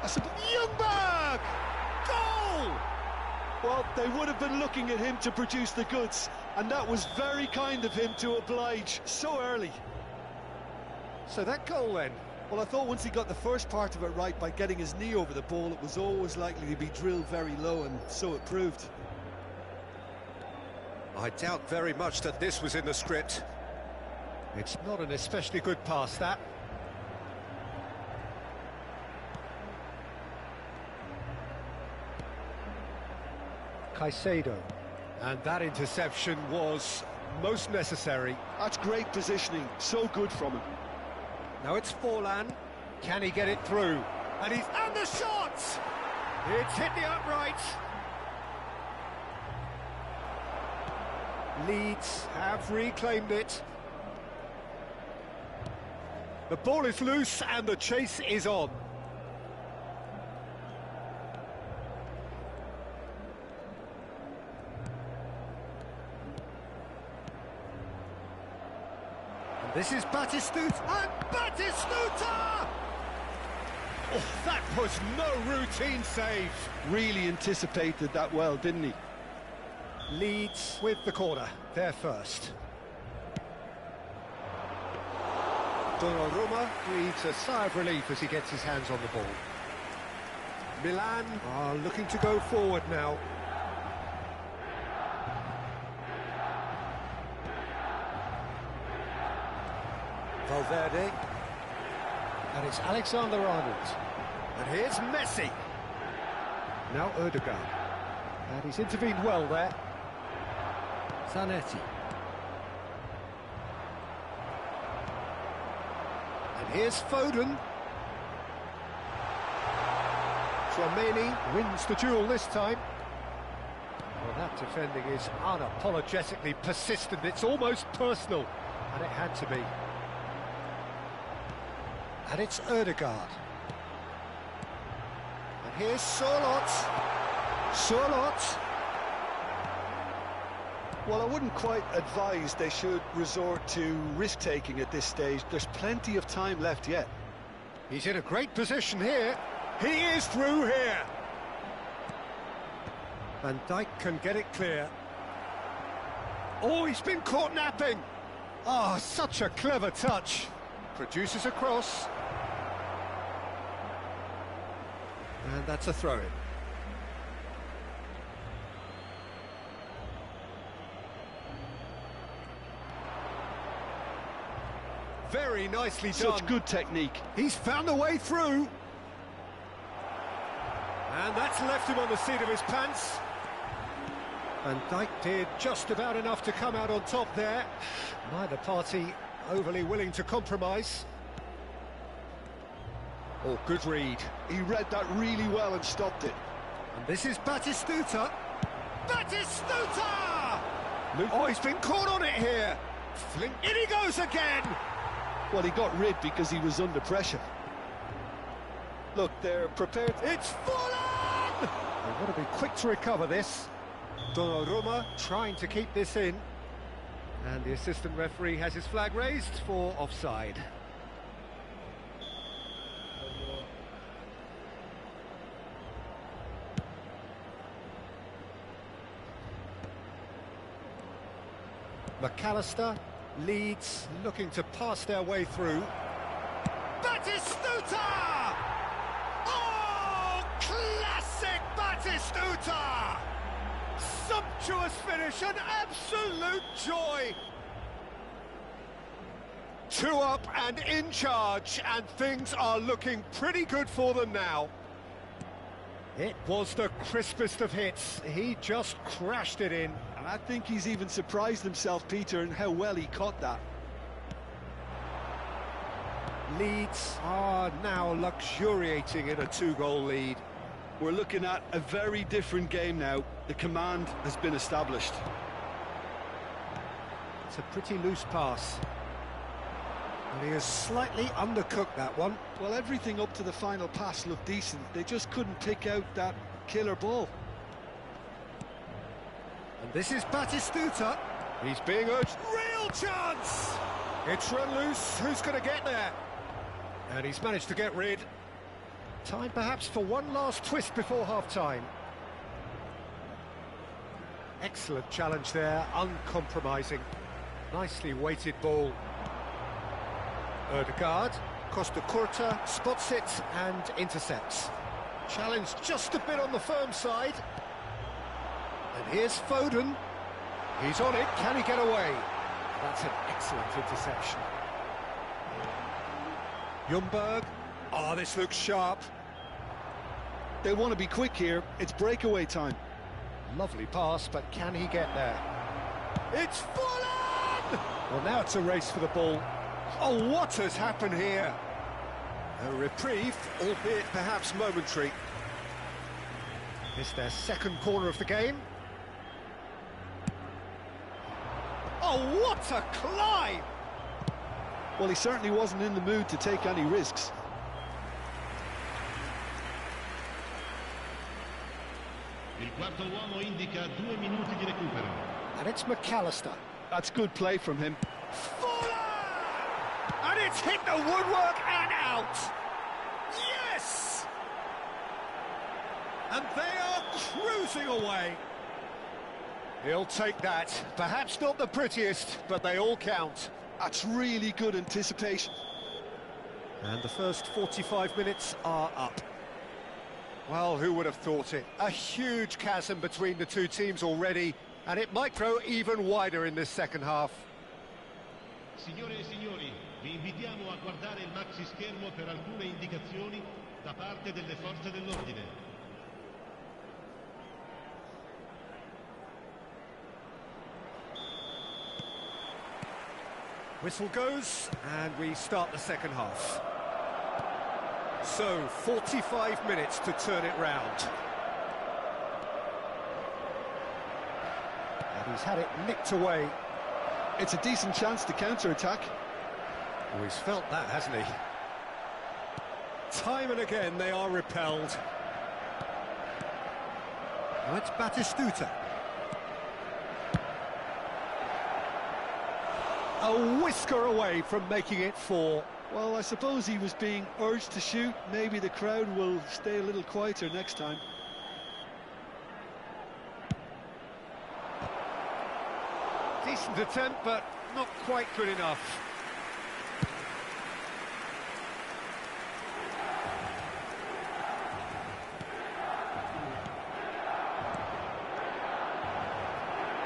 Youngberg! Goal! Well, they would have been looking at him to produce the goods, and that was very kind of him to oblige so early. So that goal then? Well, I thought once he got the first part of it right by getting his knee over the ball, it was always likely to be drilled very low, and so it proved. I doubt very much that this was in the script. It's not an especially good pass, that. Caicedo. And that interception was most necessary. That's great positioning, so good from him. Now it's Forlan. Can he get it through? And the shot! It's hit the upright. Leeds have reclaimed it. The ball is loose and the chase is on. And this is Batistuta, and Batistuta! Oh, that was no routine save. Really anticipated that well, didn't he? Leeds with the corner, they're first. Donnarumma breathes a sigh of relief as he gets his hands on the ball. Milan are looking to go forward now. Valverde. And it's Alexander-Arnold. And here's Messi. Now Ødegaard. And he's intervened well there. Zanetti. And here's Foden. Tchouameni wins the duel this time. Well, that defending is unapologetically persistent. It's almost personal. And it had to be. And it's Ødegaard. And here's Sorloth. Sorloth. Well, I wouldn't quite advise they should resort to risk-taking at this stage. There's plenty of time left yet. He's in a great position here. He is through here. Van Dijk can get it clear. Oh, he's been caught napping. Oh, such a clever touch. Produces a cross. And that's a throw-in. Very nicely done. Such good technique. He's found a way through. And that's left him on the seat of his pants. Van Dijk did just about enough to come out on top there. Neither party overly willing to compromise. Oh, good read. He read that really well and stopped it. And this is Batistuta. Batistuta! Oh, he's been caught on it here. Flink. In he goes again. Well, he got rid because he was under pressure. Look, they're prepared. It's Forlan! They've got to be quick to recover this. Donnarumma trying to keep this in. And the assistant referee has his flag raised for offside. McAllister, Leeds looking to pass their way through. Batistuta! Oh, classic Batistuta! Sumptuous finish, an absolute joy! 2 up and in charge, and things are looking pretty good for them now. It was the crispest of hits. He just crashed it in. And I think he's even surprised himself, Peter, in how well he caught that. Leeds are now luxuriating in a 2-goal lead. We're looking at a very different game now. The command has been established. It's a pretty loose pass. And he has slightly undercooked that one. Well, everything up to the final pass looked decent. They just couldn't pick out that killer ball. And this is Batistuta. He's being urged. Real chance! It's run loose. Who's going to get there? And he's managed to get rid. Time perhaps for one last twist before half-time. Excellent challenge there, uncompromising. Nicely weighted ball. Ødegaard, Costa Curta, spots it and intercepts. Challenge just a bit on the firm side. And here's Foden. He's on it, can he get away? That's an excellent interception. Ljungberg. Oh, this looks sharp. They want to be quick here, it's breakaway time. Lovely pass, but can he get there? It's Fulham! Well, now it's a race for the ball. Oh, what has happened here? A reprieve, albeit perhaps momentary. It's their second corner of the game. Oh, what a climb! Well, he certainly wasn't in the mood to take any risks. Il quarto uomo indica 2 minuti di recupero. And it's McAllister. That's good play from him. Fuller! And it's hit the woodwork and out! Yes! And they are cruising away. He'll take that. Perhaps not the prettiest, but they all count. That's really good anticipation. And the first 45 minutes are up. Well, who would have thought it? A huge chasm between the two teams already, and it might grow even wider in this second half. Signore e signori, vi invitiamo a guardare il maxi schermo per alcune indicazioni da parte delle forze dell'ordine. Whistle goes, and we start the second half. So, 45 minutes to turn it round. And he's had it nicked away. It's a decent chance to counter-attack. Oh, he's felt that, hasn't he? Time and again they are repelled. Now it's Batistuta. A whisker away from making it 4. Well, I suppose he was being urged to shoot. Maybe the crowd will stay a little quieter next time. Decent attempt, but not quite good enough.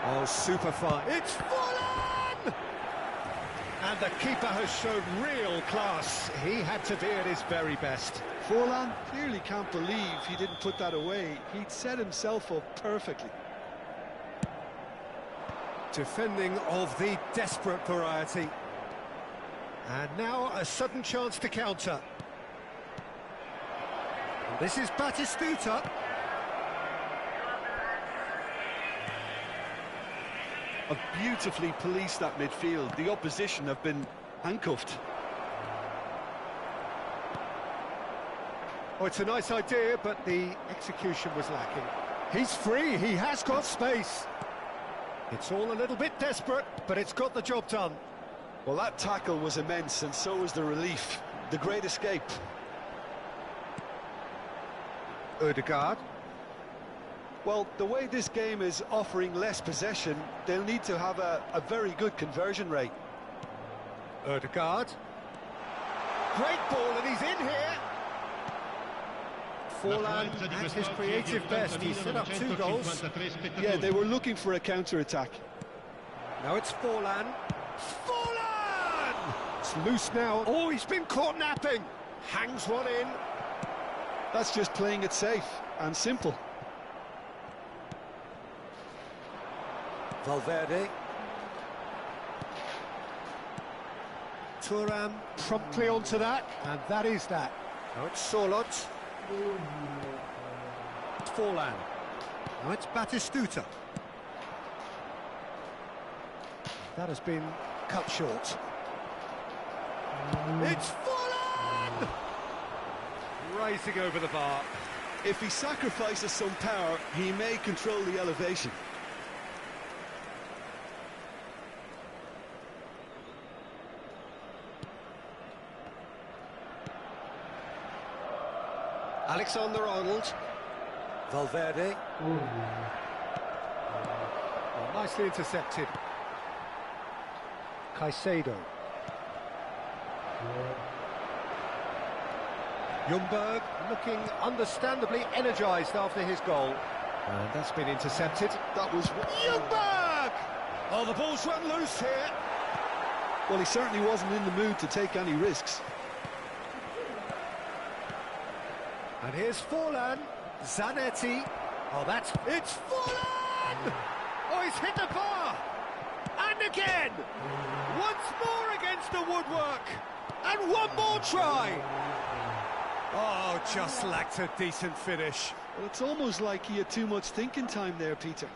Oh, super fine. It's Fulham! And the keeper has shown real class. He had to be at his very best. Forlan clearly can't believe he didn't put that away. He'd set himself up perfectly. Defending of the desperate variety. And now a sudden chance to counter. And this is Batistuta. Have beautifully policed that midfield. The opposition have been handcuffed. Oh, it's a nice idea, but the execution was lacking. He's free, he has got space. It's all a little bit desperate, but it's got the job done. Well, that tackle was immense, and so was the relief. The great escape. Ødegaard. Well, the way this game is offering less possession, they'll need to have a very good conversion rate. Ødegaard. Great ball, and he's in here. Forlan at his creative best. He set up 2 goals. Yeah, they were looking for a counter-attack. Now it's Forlan. Forlan! It's loose now. Oh, he's been caught napping. Hangs one in. That's just playing it safe and simple. Valverde. Thuram promptly onto that, and that is that. Now it's Solot. It's Forlan. Now it's Batistuta. That has been cut short. It's Forlan! Rising over the bar. If he sacrifices some power, he may control the elevation. Alexander-Arnold. Valverde. Well, nicely intercepted. Caicedo. Ljungberg looking understandably energised after his goal. And that's been intercepted. That was... Ljungberg! Oh, the ball's run loose here. Well, he certainly wasn't in the mood to take any risks. And here's Forlan. Zanetti. Oh, it's Forlan! Oh, he's hit the bar! And again! Once more against the woodwork! And one more try! Oh, just lacked a decent finish. Well, it's almost like he had too much thinking time there, Peter.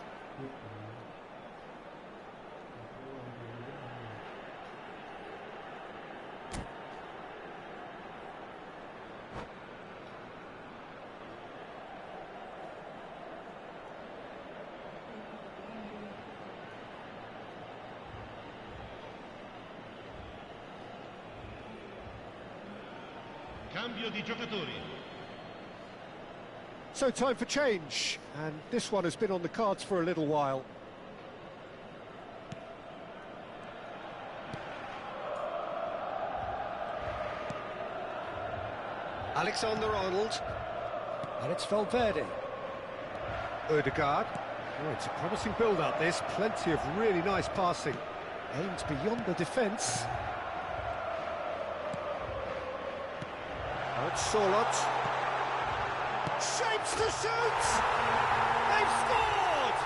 Cambio di giocatori. So time for change, and this one has been on the cards for a little while. Alexander-Arnold. And it's Valverde. Ødegaard. Oh, it's a promising build-up, this. Plenty of really nice passing. Aims beyond the defence. Oh, it's Solot. Shapes to shoot! They've scored!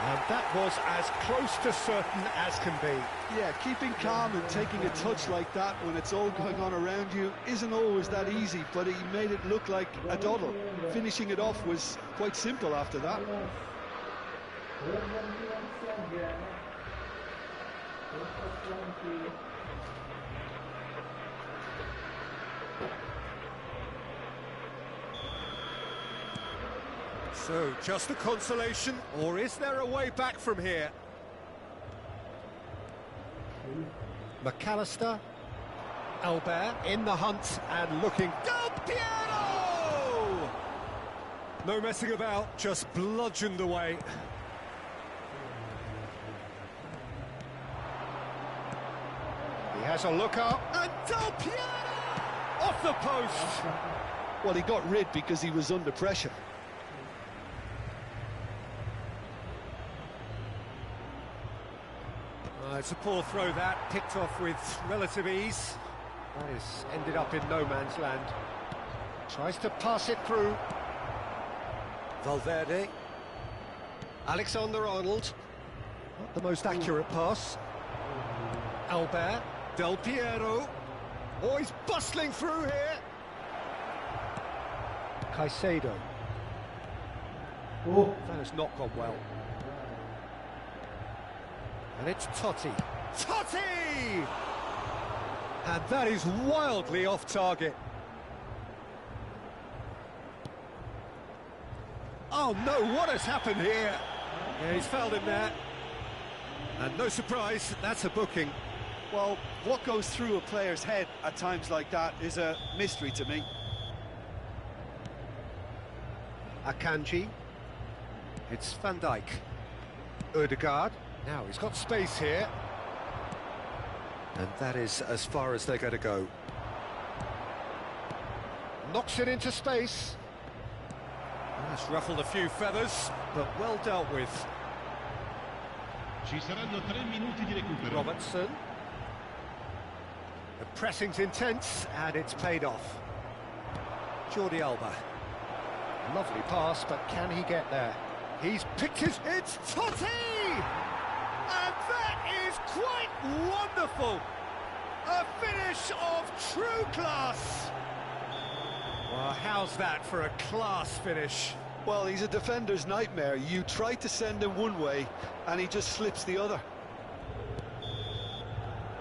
And that was as close to certain as can be. Yeah, keeping calm and taking a touch like that when it's all going on around you isn't always that easy, but he made it look like a doddle. Finishing it off was quite simple after that. So, just a consolation, or is there a way back from here? McAllister, Albert in the hunt and looking. Del Piero! No messing about, just bludgeoned away. He has a look up, and Del Piero! Off the post! Well, he got rid because he was under pressure. It's a poor throw that, picked off with relative ease. That is ended up in no man's land. Tries to pass it through. Valverde. Alexander-Arnold. Not the most accurate pass. Albert. Del Piero. Oh, he's bustling through here. Caicedo. Oh, that has not gone well. And it's Totti. Totti! And that is wildly off target. Oh no, what has happened here? Yeah, he's fouled him there. And no surprise, that's a booking. Well, what goes through a player's head at times like that is a mystery to me. Akanji. It's Van Dijk. Ødegaard. Now he's got space here. And that is as far as they're going to go. Knocks it into space. That's ruffled a few feathers, but well dealt with. Ci saranno 3 minuti di recupero. Robertson. The pressing's intense, and it's paid off. Jordi Alba. Lovely pass, but can he get there? He's picked his... It's Totti! And that is quite wonderful! A finish of true class! Well, how's that for a class finish? Well, he's a defender's nightmare. You try to send him one way, and he just slips the other.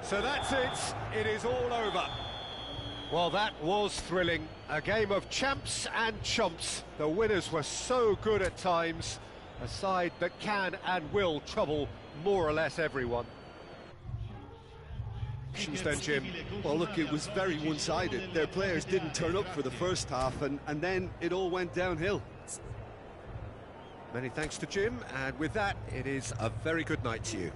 So that's it. It is all over. Well, that was thrilling. A game of champs and chumps. The winners were so good at times. A side that can and will trouble more or less everyone. options then, Jim? Well, look, it was very one-sided. Their players didn't turn up for the first half, and then it all went downhill. Many thanks to Jim, and with that, it is a very good night to you.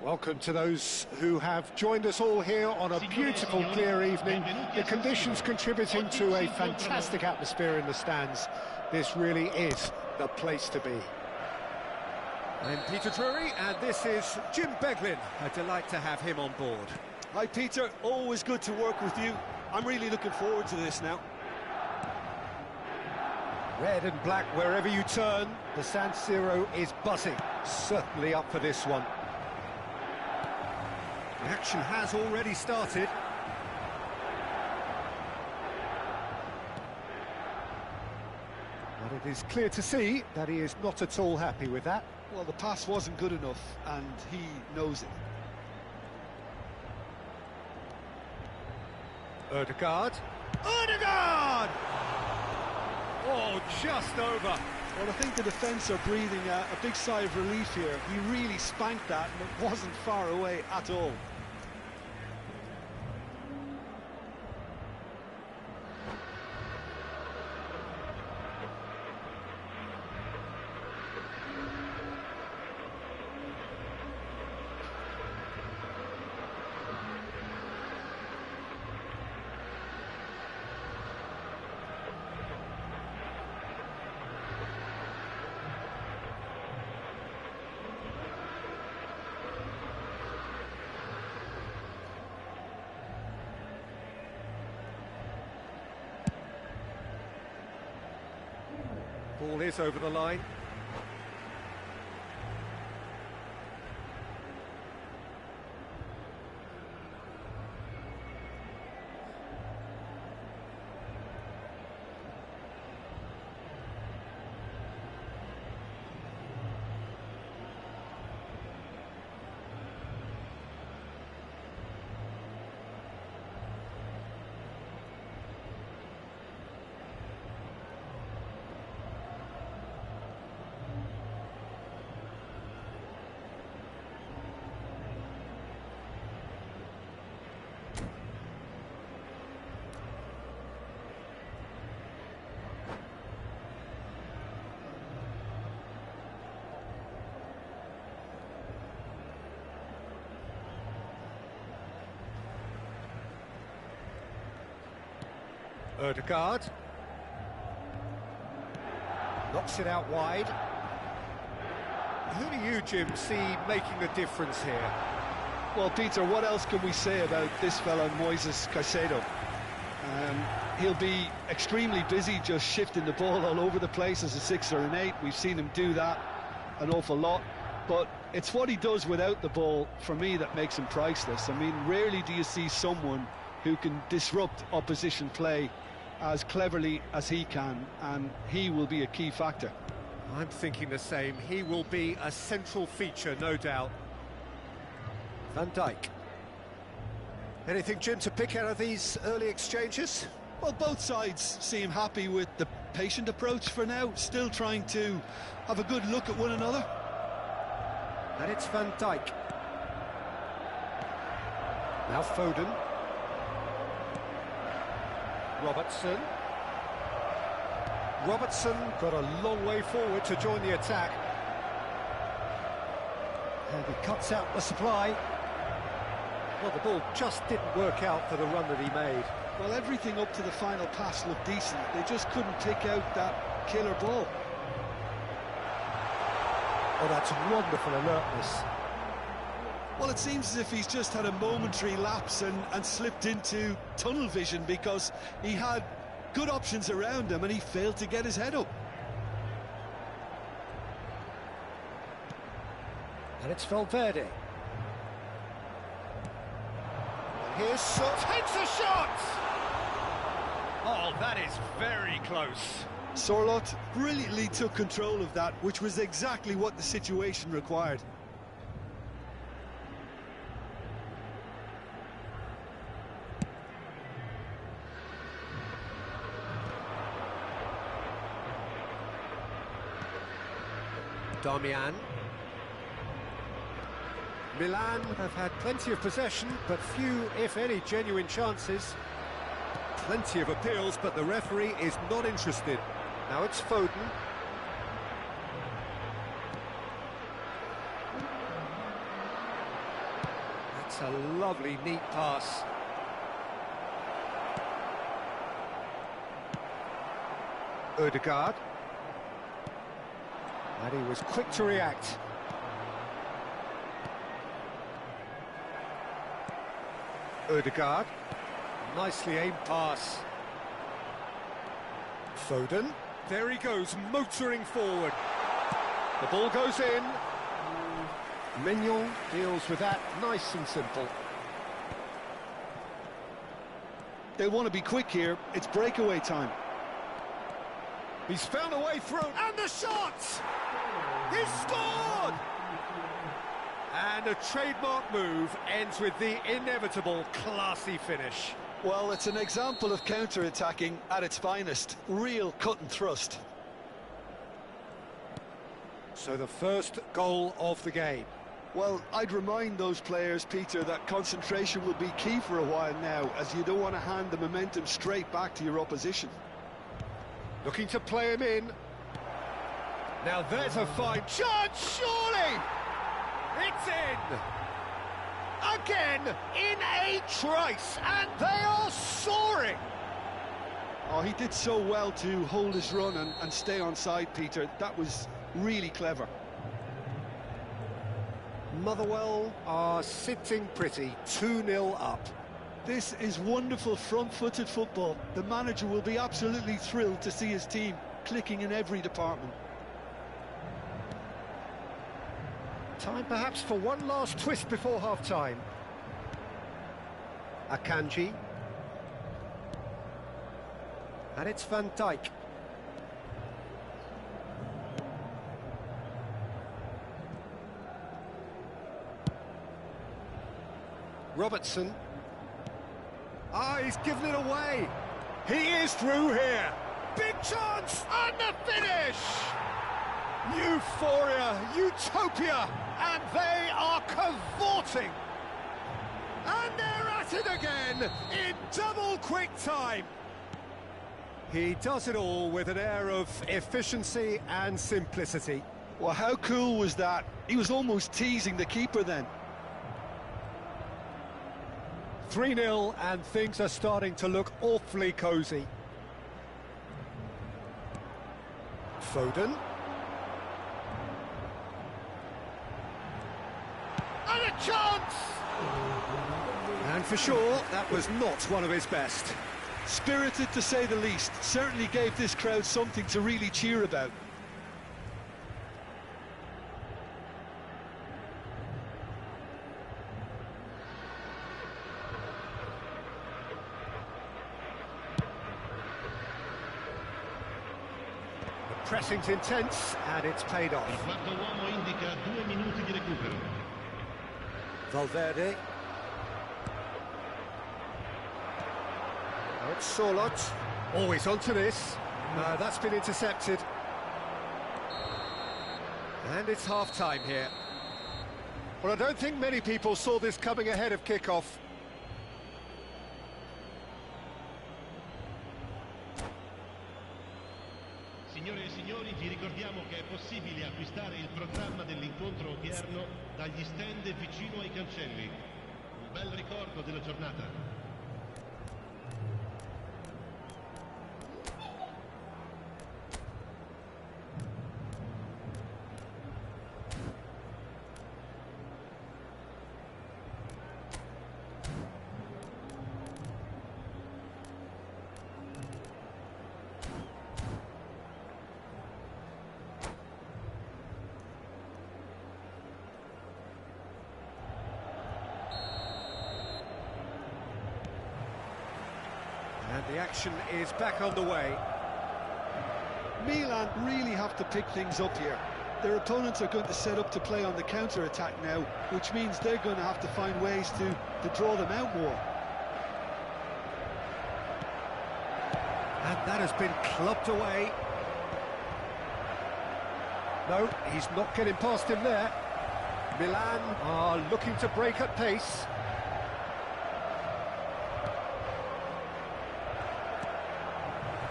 Welcome to those who have joined us all here on a beautiful, clear evening. The conditions contributing to a fantastic atmosphere in the stands. This really is the place to be. I'm Peter Drury, and this is Jim Beglin. A delight to have him on board. Hi, Peter. Always good to work with you. I'm really looking forward to this now. Red and black wherever you turn. The San Siro is buzzing. Certainly up for this one. The action has already started. But it is clear to see that he is not at all happy with that. Well, the pass wasn't good enough, and he knows it. Ødegaard. Odegaard! Oh, just over. Well, I think the defence are breathing a big sigh of relief here. He really spanked that, and it wasn't far away at all. Ball is over the line. Odegaard knocks it out wide. Who do you, Jim, see making a difference here? Well, Peter, what else can we say about this fella, Moises Caicedo? He'll be extremely busy just shifting the ball all over the place as a 6 or an 8. We've seen him do that an awful lot. But it's what he does without the ball, for me, that makes him priceless. I mean, rarely do you see someone who can disrupt opposition play as cleverly as he can, and he will be a key factor. I'm thinking the same. He will be a central feature, no doubt. Van Dijk. Anything, Jim, to pick out of these early exchanges? Well, both sides seem happy with the patient approach for now, still trying to have a good look at one another. And it's Van Dijk. Now Foden. Robertson got a long way forward to join the attack. And he cuts out the supply. Well, the ball just didn't work out for the run that he made. Well, everything up to the final pass looked decent. They just couldn't pick out that killer ball. Oh, that's wonderful alertness. Well, it seems as if he's just had a momentary lapse and slipped into tunnel vision, because he had good options around him and he failed to get his head up. And it's Valverde. Here's takes a shot! Oh, that is very close. Sorloth brilliantly took control of that, which was exactly what the situation required. Darmian. Milan have had plenty of possession, but few, if any, genuine chances. Plenty of appeals, but the referee is not interested. Now it's Foden. That's a lovely, neat pass. Odegaard. And he was quick to react. Odegaard. Nicely aimed pass. Foden. There he goes, motoring forward. The ball goes in. Mignon deals with that nice and simple. They'll want to be quick here. It's breakaway time. He's found a way through, and the shot! He's scored! And a trademark move ends with the inevitable classy finish. Well, it's an example of counter-attacking at its finest. Real cut and thrust. So the first goal of the game. Well, I'd remind those players, Peter, that concentration will be key for a while now, as you don't want to hand the momentum straight back to your opposition. Looking to play him in. Now there's a fine chance, surely! It's in! Again, in a trice, and they are soaring! Oh, he did so well to hold his run and stay on side, Peter. That was really clever. Motherwell are sitting pretty, 2-0 up. This is wonderful front-footed football. The manager will be absolutely thrilled to see his team clicking in every department. Time perhaps for one last twist before half-time. Akanji. And it's Van Dijk. Robertson. Ah, he's given it away. He is through here. Big chance, and the finish! Euphoria, utopia, and they are cavorting. And they're at it again in double quick time. He does it all with an air of efficiency and simplicity. Well, how cool was that? He was almost teasing the keeper then. 3-0, and things are starting to look awfully cosy. Foden. And a chance! And for sure, that was not one of his best. Spirited to say the least. Certainly gave this crowd something to really cheer about. The pressing's intense, and it's paid off. Il quarto uomo indica 2 minuti di recupero. Valverde. Now it's Sorloth. Always onto this. No, that's been intercepted. And it's half-time here. Well, I don't think many people saw this coming ahead of kick-off. Signore e signori, vi ricordiamo che è possibile acquistare il programma dell'incontro odierno dagli stand vicino ai cancelli. Un bel ricordo della giornata. And the action is back on the way. Milan really have to pick things up here. Their opponents are going to set up to play on the counter-attack now, which means they're going to have to find ways to draw them out more. And that has been clubbed away. No, he's not getting past him there. Milan are looking to break at pace.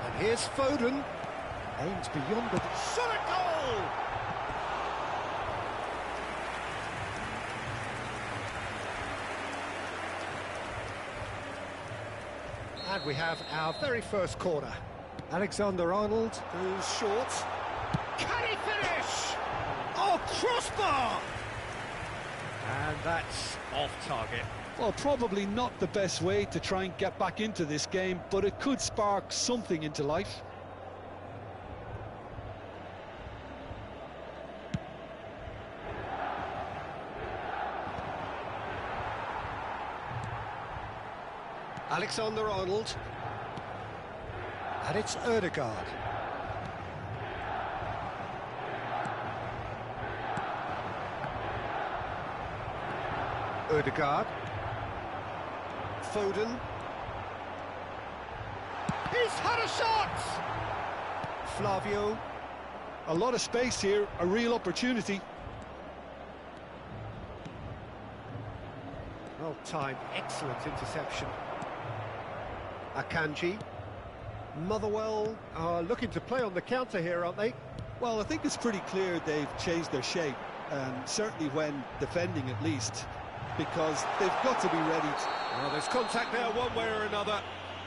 And here's Foden. Aims beyond the... Shot a goal! And we have our very first corner. Alexander-Arnold goes short. Can he finish? Oh, crossbar! And that's off target. Well, probably not the best way to try and get back into this game, but it could spark something into life. Alexander-Arnold. And it's Ødegaard. Ødegaard. Foden. He's had a shot! Flavio. A lot of space here, a real opportunity. Well timed, excellent interception. Akanji. Motherwell are looking to play on the counter here, aren't they? Well, I think it's pretty clear they've changed their shape, certainly when defending at least, because they've got to be ready. Well, there's contact there one way or another.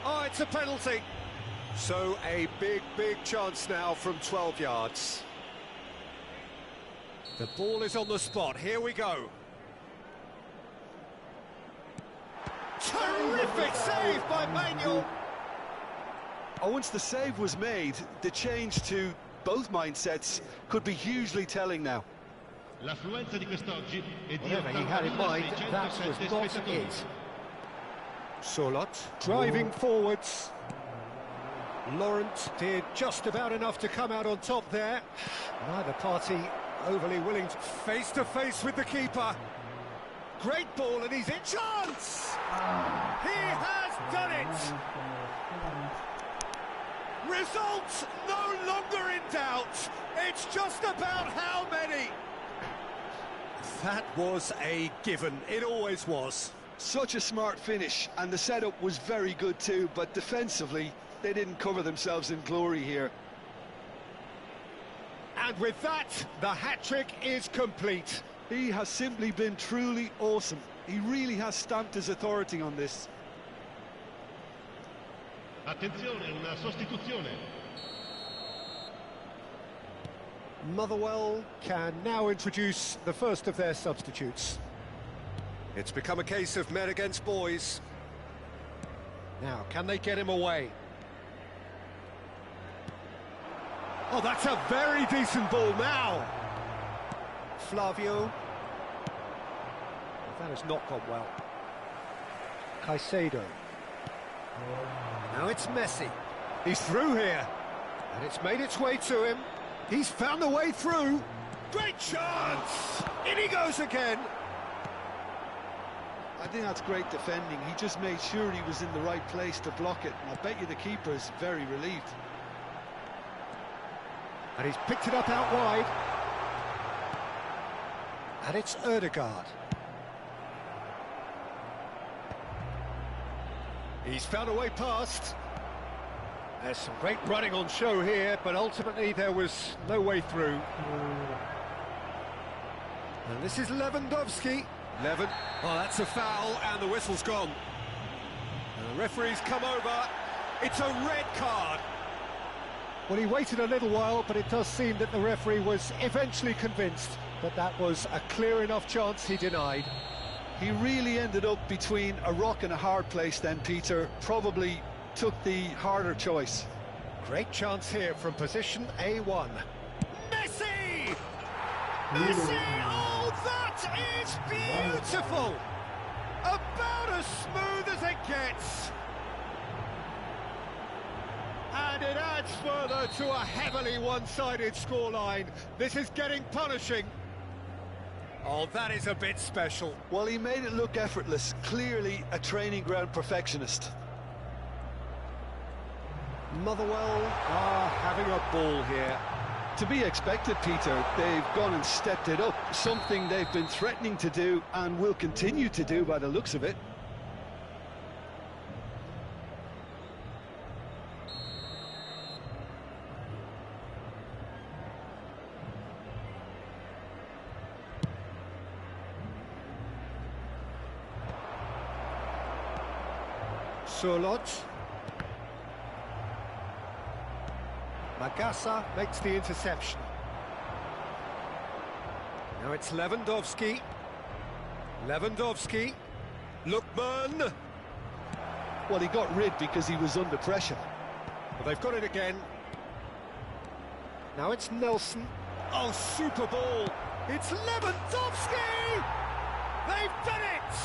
Oh, it's a penalty. So a big chance now from 12 yards. The ball is on the spot. Here we go. Terrific save by Manuel. Once the save was made, the change to both mindsets could be hugely telling now. L'affluenza di quest'oggi è di Whatever he had in mind, that was not it. Solot driving forwards. Laurent did just about enough to come out on top there. Neither party overly willing to face with the keeper. Great ball and he's in chance! He has done it! Results no longer in doubt. It's just about how many. That was a given. It always was. Such a smart finish, and the setup was very good too, but defensively, they didn't cover themselves in glory here. And with that, the hat-trick is complete. He has simply been truly awesome. He really has stamped his authority on this. Attenzione, una sostituzione. Motherwell can now introduce the first of their substitutes. It's become a case of men against boys. Now, can they get him away? Oh, that's a very decent ball now. Flavio. That has not gone well. Caicedo. Now it's Messi. He's through here. And it's made its way to him. He's found the way through. Great chance! In he goes again. I think that's great defending. He just made sure he was in the right place to block it. And I bet you the keeper is very relieved. And he's picked it up out wide. And it's Ødegaard. He's found a way past. There's some great running on show here, but ultimately there was no way through. And this is Lewandowski. Oh, that's a foul, and the whistle's gone. And the referee's come over. It's a red card. Well, he waited a little while, but it does seem that the referee was eventually convinced that that was a clear enough chance he denied. He really ended up between a rock and a hard place then, Peter. Probably took the harder choice. Great chance here from position A1. Messi! Messi! Oh, that is beautiful! About as smooth as it gets. And it adds further to a heavily one-sided scoreline. This is getting punishing. Oh, that is a bit special. Well, he made it look effortless. Clearly a training ground perfectionist. Motherwell are having a ball here. To be expected, Peter. They've gone and stepped it up. Something they've been threatening to do and will continue to do by the looks of it. Solot. Magassa makes the interception. Now it's Lewandowski. Lookman. Well, he got rid because he was under pressure. Well, they've got it again. Now it's Nelson. Oh, super ball. It's Lewandowski! They've done it!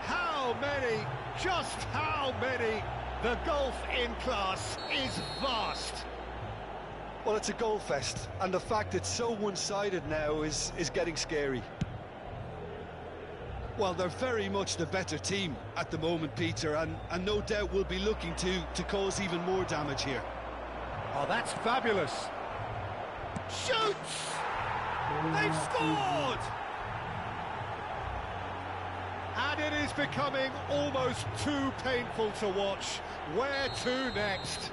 How many? Just how many? The gulf in class is vast. Well, it's a goal fest, and the fact it's so one-sided now is getting scary. Well, they're very much the better team at the moment, Peter, and no doubt will be looking to cause even more damage here. Oh, that's fabulous. Shoots! They've scored! And it is becoming almost too painful to watch. Where to next?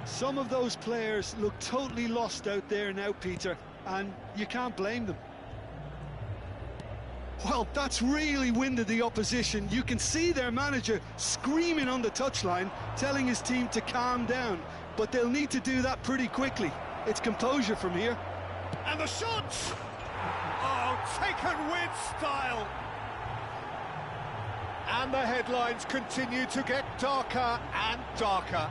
Some of those players look totally lost out there now, Peter, and you can't blame them. Well, that's really winded the opposition. You can see their manager screaming on the touchline, telling his team to calm down, but they'll need to do that pretty quickly. It's composure from here. And the shot! Oh, taken with style. And the headlines continue to get darker and darker.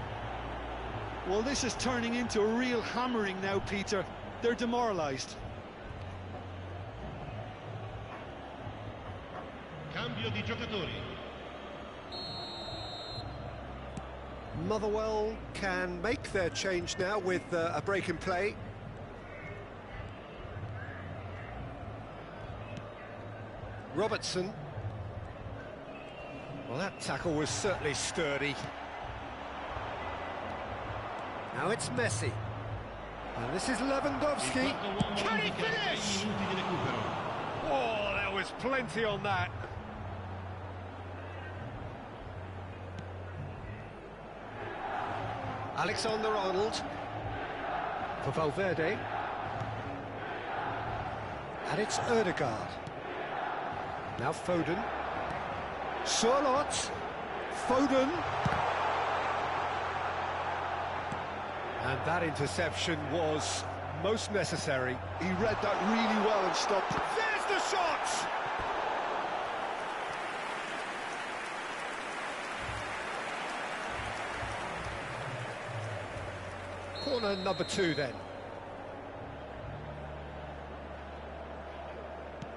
Well, this is turning into a real hammering now, Peter. They're demoralised. Cambio di giocatori. Motherwell can make their change now with a break in play. Robertson. Well, that tackle was certainly sturdy. Now it's Messi. And this is Lewandowski. Can he finish? Oh, there was plenty on that. Alexander-Arnold for Valverde. And it's Ødegaard. Now Foden. Sørloth. Foden. And that interception was most necessary. He read that really well and stopped it. There's the shot! Corner number 2 then.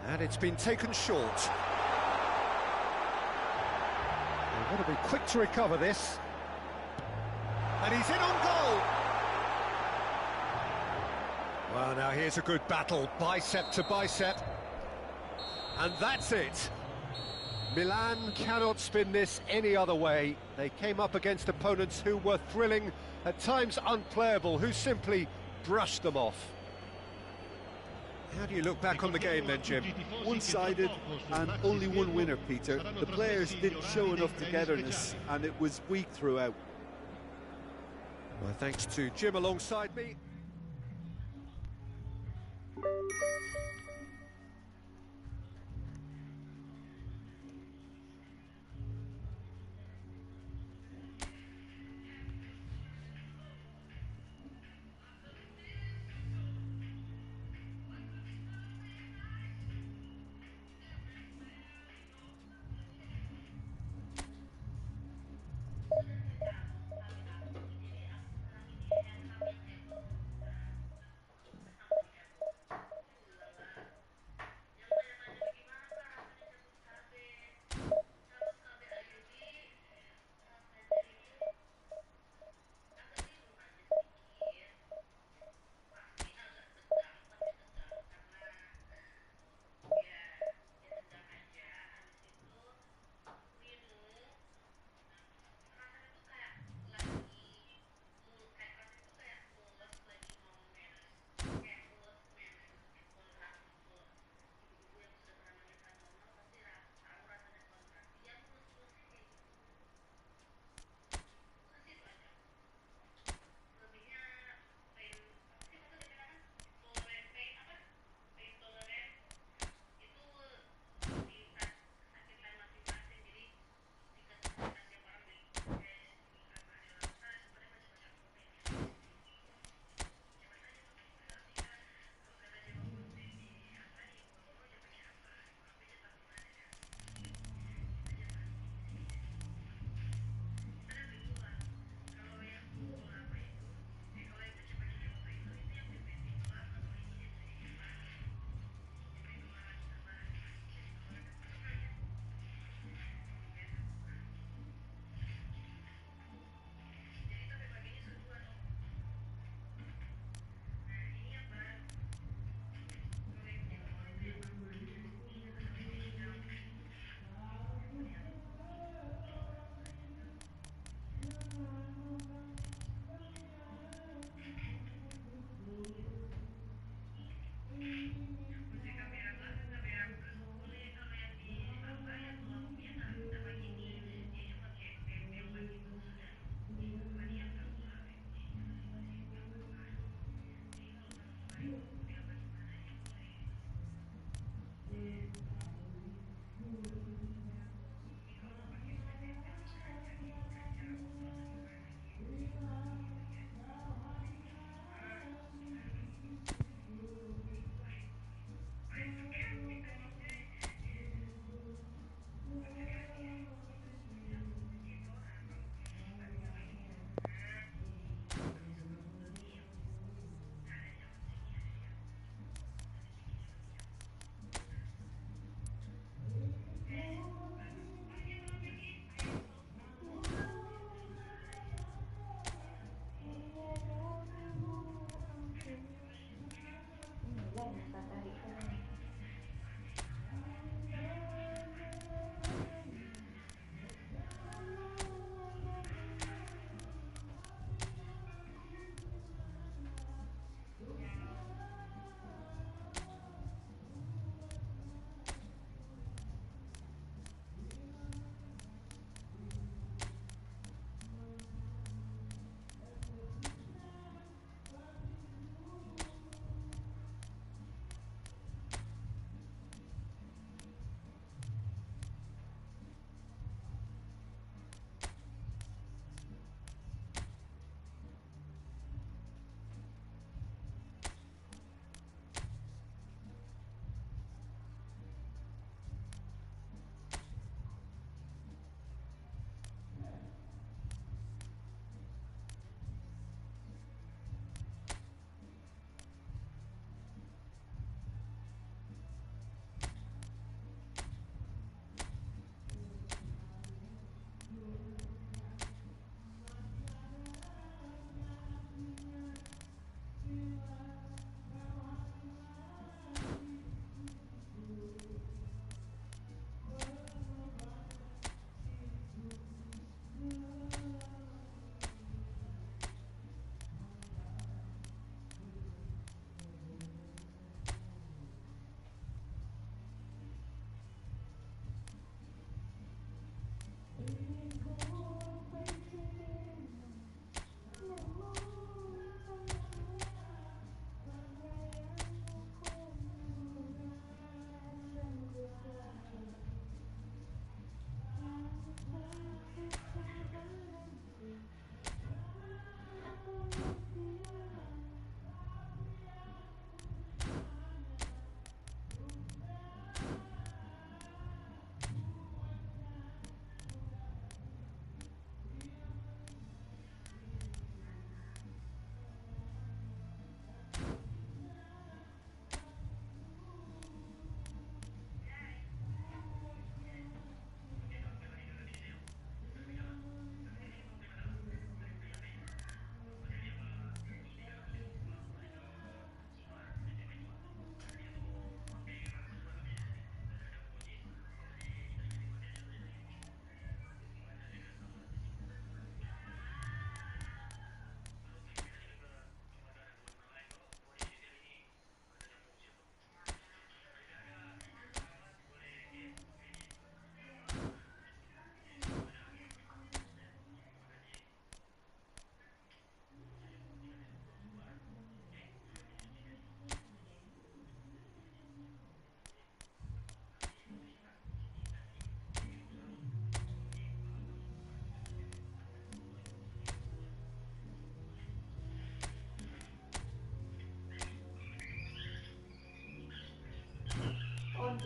And it's been taken short. They've got to be quick to recover this. And he's in on goal! Well, now here's a good battle, bicep to bicep. And that's it. Milan cannot spin this any other way. They came up against opponents who were thrilling, at times unplayable, who simply brushed them off. How do you look back on the game then, Jim? One-sided and only one winner, Peter. The players didn't show enough togetherness and it was weak throughout. Well, thanks to Jim alongside me.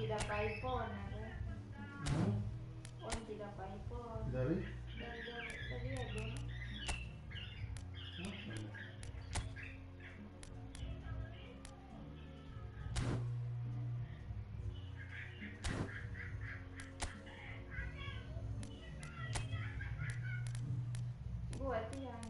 tidak pakai iPhone ada. Tidak pakai iPhone. Dari? Dari ya dong. Buat yang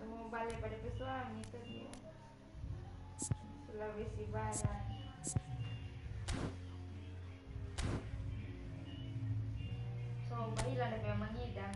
mau balik pada pesuami itu dia Sulawesi Barat. So baiklah ada kayak mengidang.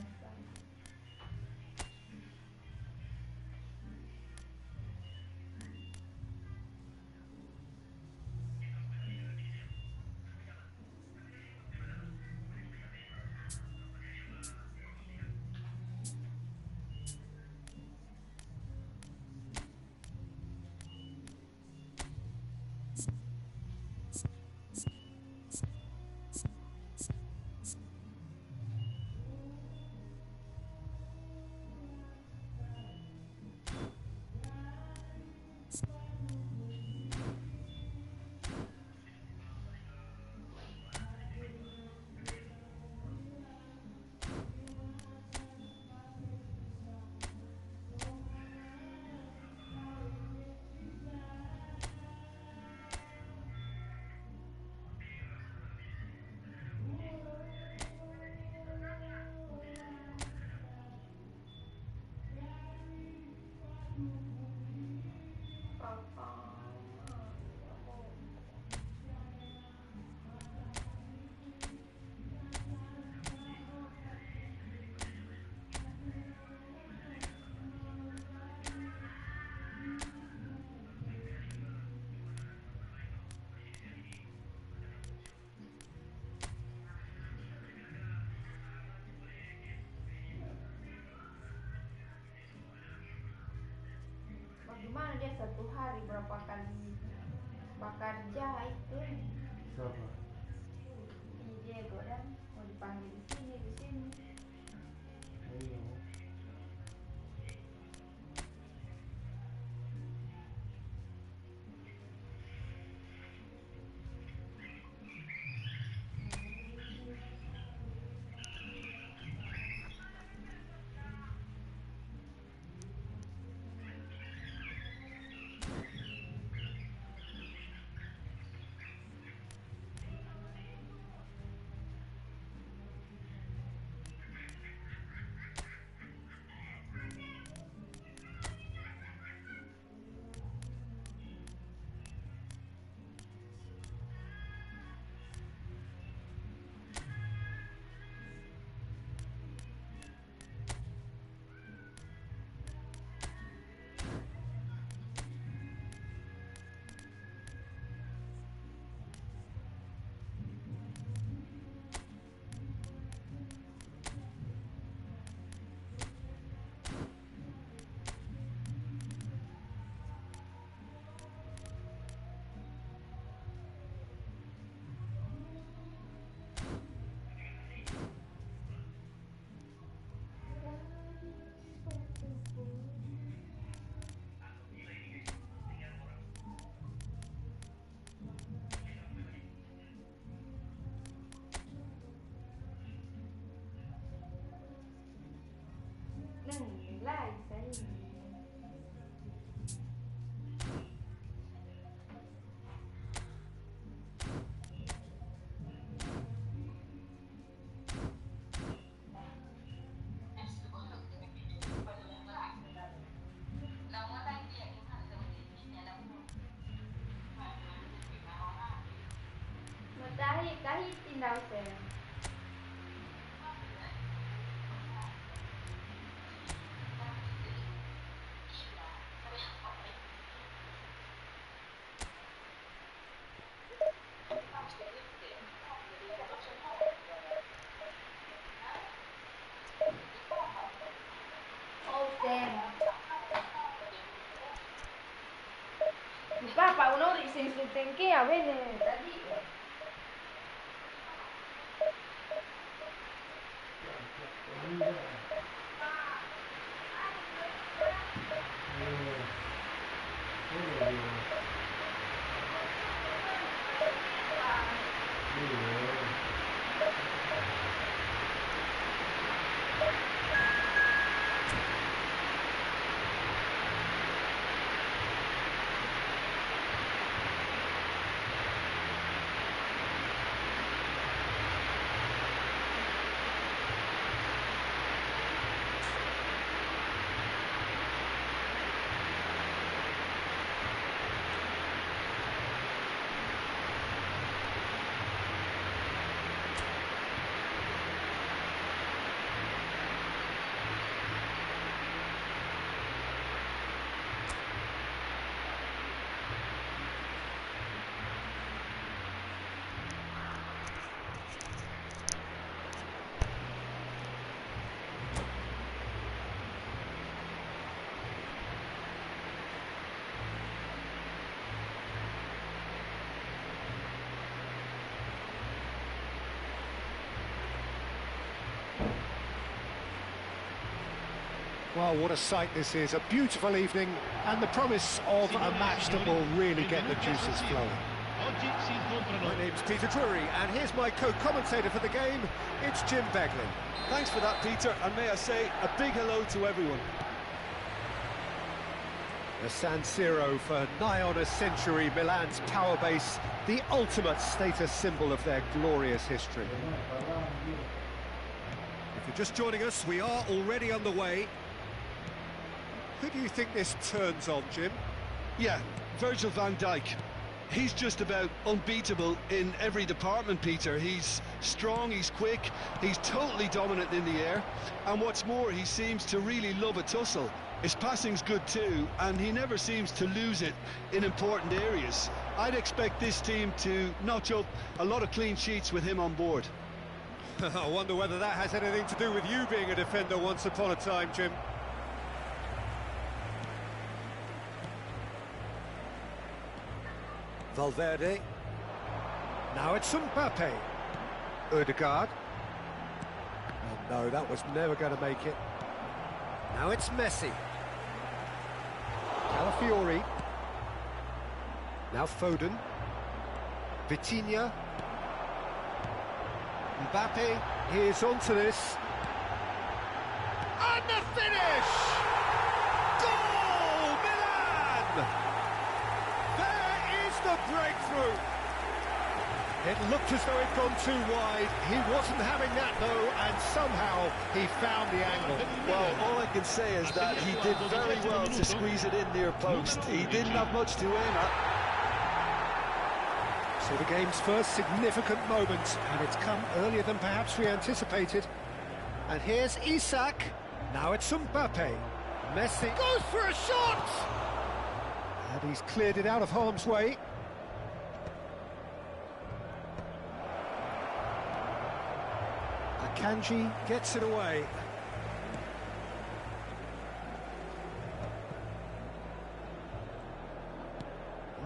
Bagaimana dia satu hari berapa kali bakar jahat itu? Siapa? Ini Diego dan mau dipanggil di sini di sini. Ayo. Nilai saya. Kahit tindaw saya. Lupa tengke ya bene tadi. Well, what a sight this is, a beautiful evening, and the promise of a match that will really get the juices flowing. My name's Peter Drury, and here's my co-commentator for the game, it's Jim Beglin. Thanks for that, Peter, and may I say a big hello to everyone. The San Siro for nigh on a century, Milan's power base, the ultimate status symbol of their glorious history. If you're just joining us, we are already underway. Who do you think this turns on, Jim? Yeah, Virgil van Dijk. He's just about unbeatable in every department, Peter. He's strong, he's quick, he's totally dominant in the air, and what's more, he seems to really love a tussle. His passing's good too, and he never seems to lose it in important areas. I'd expect this team to notch up a lot of clean sheets with him on board. I wonder whether that has anything to do with you being a defender once upon a time, Jim. Valverde. Now it's Mbappe. Odegaard. Oh no, that was never going to make it. Now it's Messi. Calafiori. Now Foden. Vitinha. Mbappe. Here's onto this. And the finish! Goal! Milan! There is the breakthrough. It looked as though it'd gone too wide. He wasn't having that, though, and somehow he found the angle. Well, all I can say is that he did very well to squeeze it in near post. He didn't have much to aim at. So the game's first significant moment, and it's come earlier than perhaps we anticipated. And here's Isak. Now it's Mbappe. Messi goes for a shot! And he's cleared it out of harm's way. Akanji gets it away.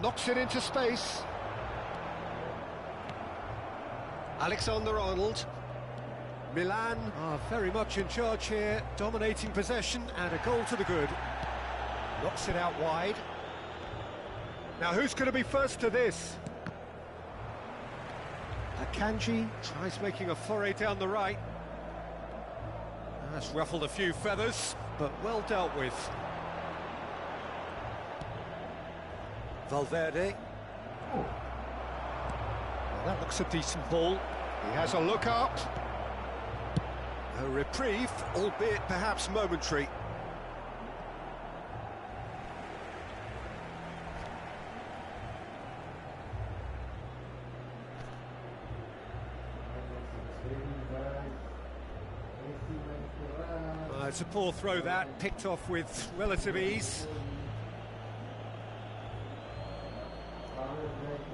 Knocks it into space. Alexander-Arnold. Milan are very much in charge here, dominating possession and a goal to the good. Knocks it out wide. Now who's going to be first to this? Akanji tries making a foray down the right. That's ruffled a few feathers, but well dealt with. Valverde. Well, that looks a decent ball. He has a look up. A reprieve, albeit perhaps momentary. It's a poor throw that, picked off with relative ease.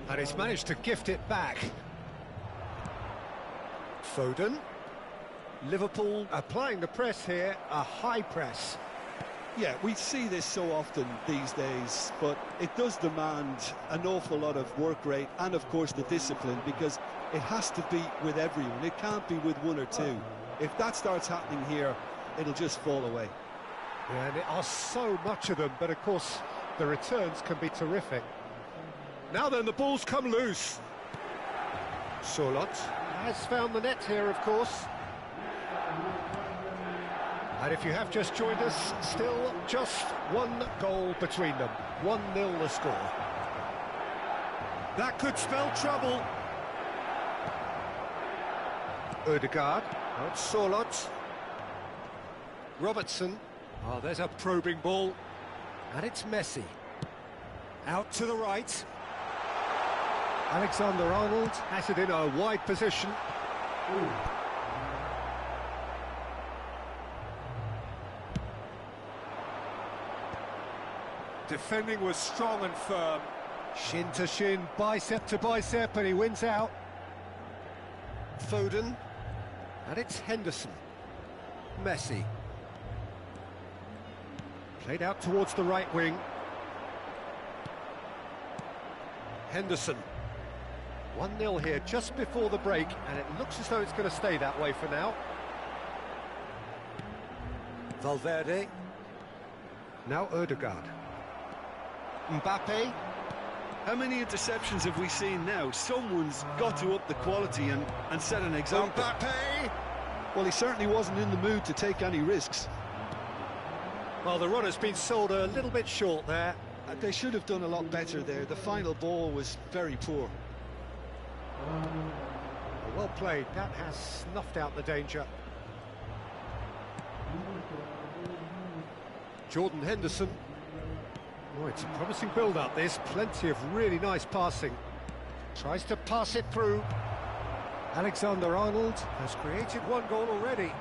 And he's managed to gift it back. Foden. Liverpool applying the press here, a high press. Yeah, we see this so often these days, but it does demand an awful lot of work rate and, of course, the discipline, because it has to be with everyone. It can't be with one or two. If that starts happening here, it'll just fall away. Yeah, and there are so much of them, but of course the returns can be terrific. Now then, the ball's come loose. Solot has found the net here, of course. And if you have just joined us, still just one goal between them. 1-0 the score. That could spell trouble. Ødegaard. Oh, it's Solot. Robertson. Oh, there's a probing ball. And it's Messi. Out to the right. Alexander-Arnold has it in a wide position. Ooh. Defending was strong and firm. Shin to shin, bicep to bicep, and he wins out. Foden. And it's Henderson. Messi. Played out towards the right wing. Henderson. 1-0 here just before the break, and it looks as though it's going to stay that way for now. Valverde. Now Ødegaard. Mbappe. How many interceptions have we seen now? Someone's got to up the quality and set an example. Mbappe. Well, he certainly wasn't in the mood to take any risks. Well, the run has been sold a little bit short there. They should have done a lot better there. The final ball was very poor. Well played. That has snuffed out the danger. Jordan Henderson. Oh, it's a promising build-up, this. Plenty of really nice passing. Tries to pass it through. Alexander-Arnold has created one goal already.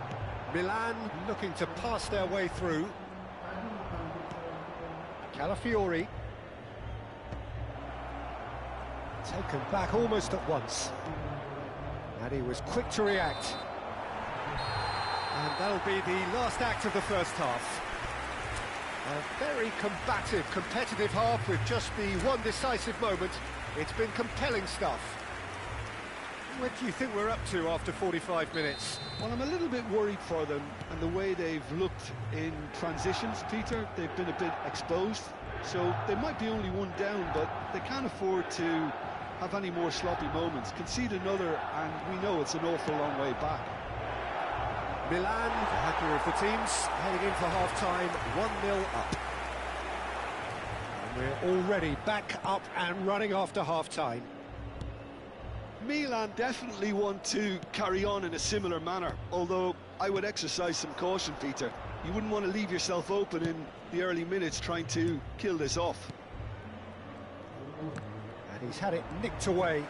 Milan looking to pass their way through. Calafiori. Taken back almost at once. And he was quick to react. And that'll be the last act of the first half. A very combative, competitive half with just the one decisive moment. It's been compelling stuff. What do you think we're up to after 45 minutes? Well, I'm a little bit worried for them and the way they've looked in transitions, Peter. They've been a bit exposed, so they might be only one down, but they can't afford to have any more sloppy moments. Concede another, and we know it's an awful long way back. Milan, the happier of the teams, heading in for half-time, 1-0 up. And we're already back up and running after half-time. Milan definitely want to carry on in a similar manner, although I would exercise some caution, Peter. You wouldn't want to leave yourself open in the early minutes trying to kill this off. And he's had it nicked away.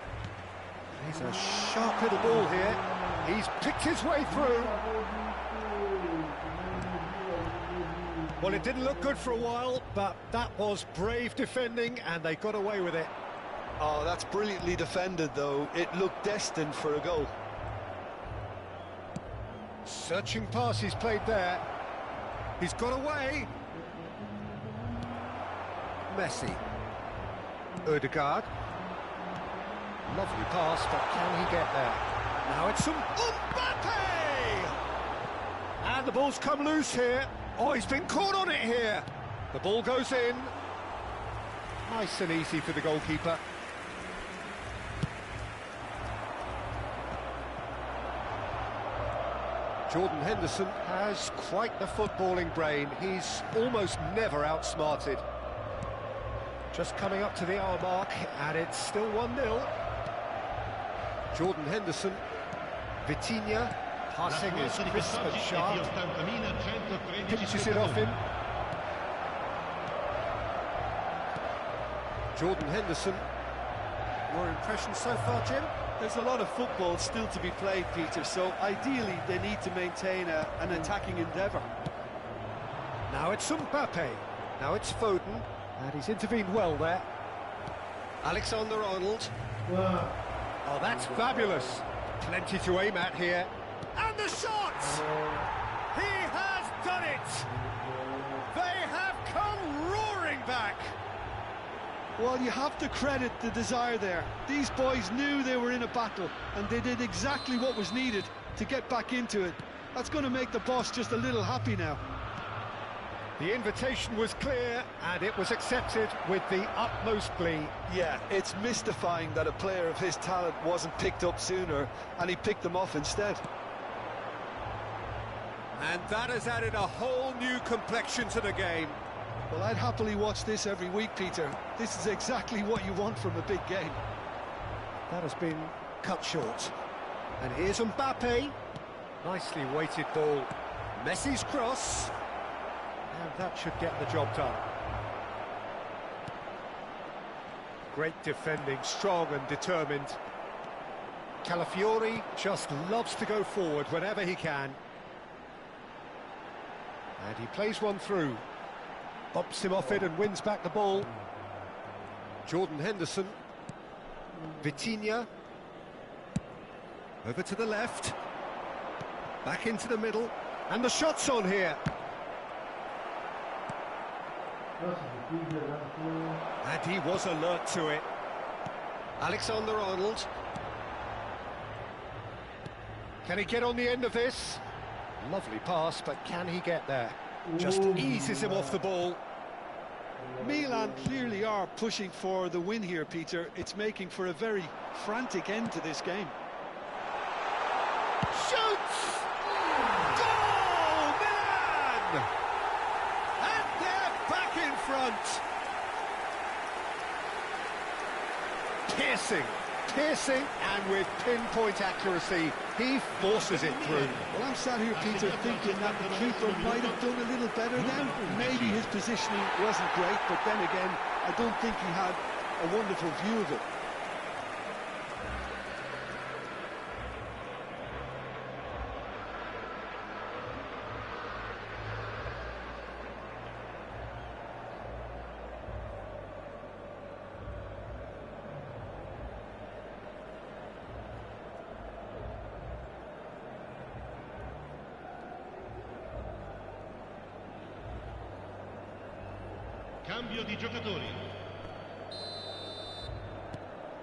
He's a sharp little ball here. He's picked his way through. Well, it didn't look good for a while, but that was brave defending, and they got away with it. Oh, that's brilliantly defended, though. It looked destined for a goal. Searching pass he's played there. He's got away. Messi. Ødegaard. Lovely pass, but can he get there? Now it's Mbappe! And the ball's come loose here. Oh, he's been caught on it here. The ball goes in. Nice and easy for the goalkeeper. Jordan Henderson has quite the footballing brain. He's almost never outsmarted. Just coming up to the hour mark, and it's still 1-0. Jordan Henderson. Vitinha. Passing is crisp and sharp. Pinches it off him. Jordan Henderson. Your impression so far, Jim? There's a lot of football still to be played, Peter, so ideally they need to maintain an attacking endeavour. Now it's Mbappe. Now it's Foden. And he's intervened well there. Alexander-Arnold. Oh, that's fabulous. Plenty to aim at here. And the shot! He has done it! They Well, you have to credit the desire there. These boys knew they were in a battle, and they did exactly what was needed to get back into it. That's going to make the boss just a little happy now. The invitation was clear, and it was accepted with the utmost glee. Yeah, it's mystifying that a player of his talent wasn't picked up sooner, and he picked them off instead. And that has added a whole new complexion to the game. Well, I'd happily watch this every week, Peter. This is exactly what you want from a big game. That has been cut short. And here's Mbappe. Nicely weighted ball. Messi's cross. And that should get the job done. Great defending, strong and determined. Calafiori just loves to go forward whenever he can. And he plays one through. Bumps him off it and wins back the ball. Jordan Henderson. Vitinha. Over to the left. Back into the middle. And the shot's on here. And he was alert to it. Alexander-Arnold. Can he get on the end of this? Lovely pass, but can he get there? Just eases him off the ball. Milan clearly are pushing for the win here, Peter. It's making for a very frantic end to this game. Shoots! Goal, Milan! And they're back in front. Piercing, and with pinpoint accuracy, he forces it through. Well, I'm sat here, Peter, thinking that the keeper might have done a little better then. Maybe his positioning wasn't great, but then again, I don't think he had a wonderful view of it. Cambio di giocatori.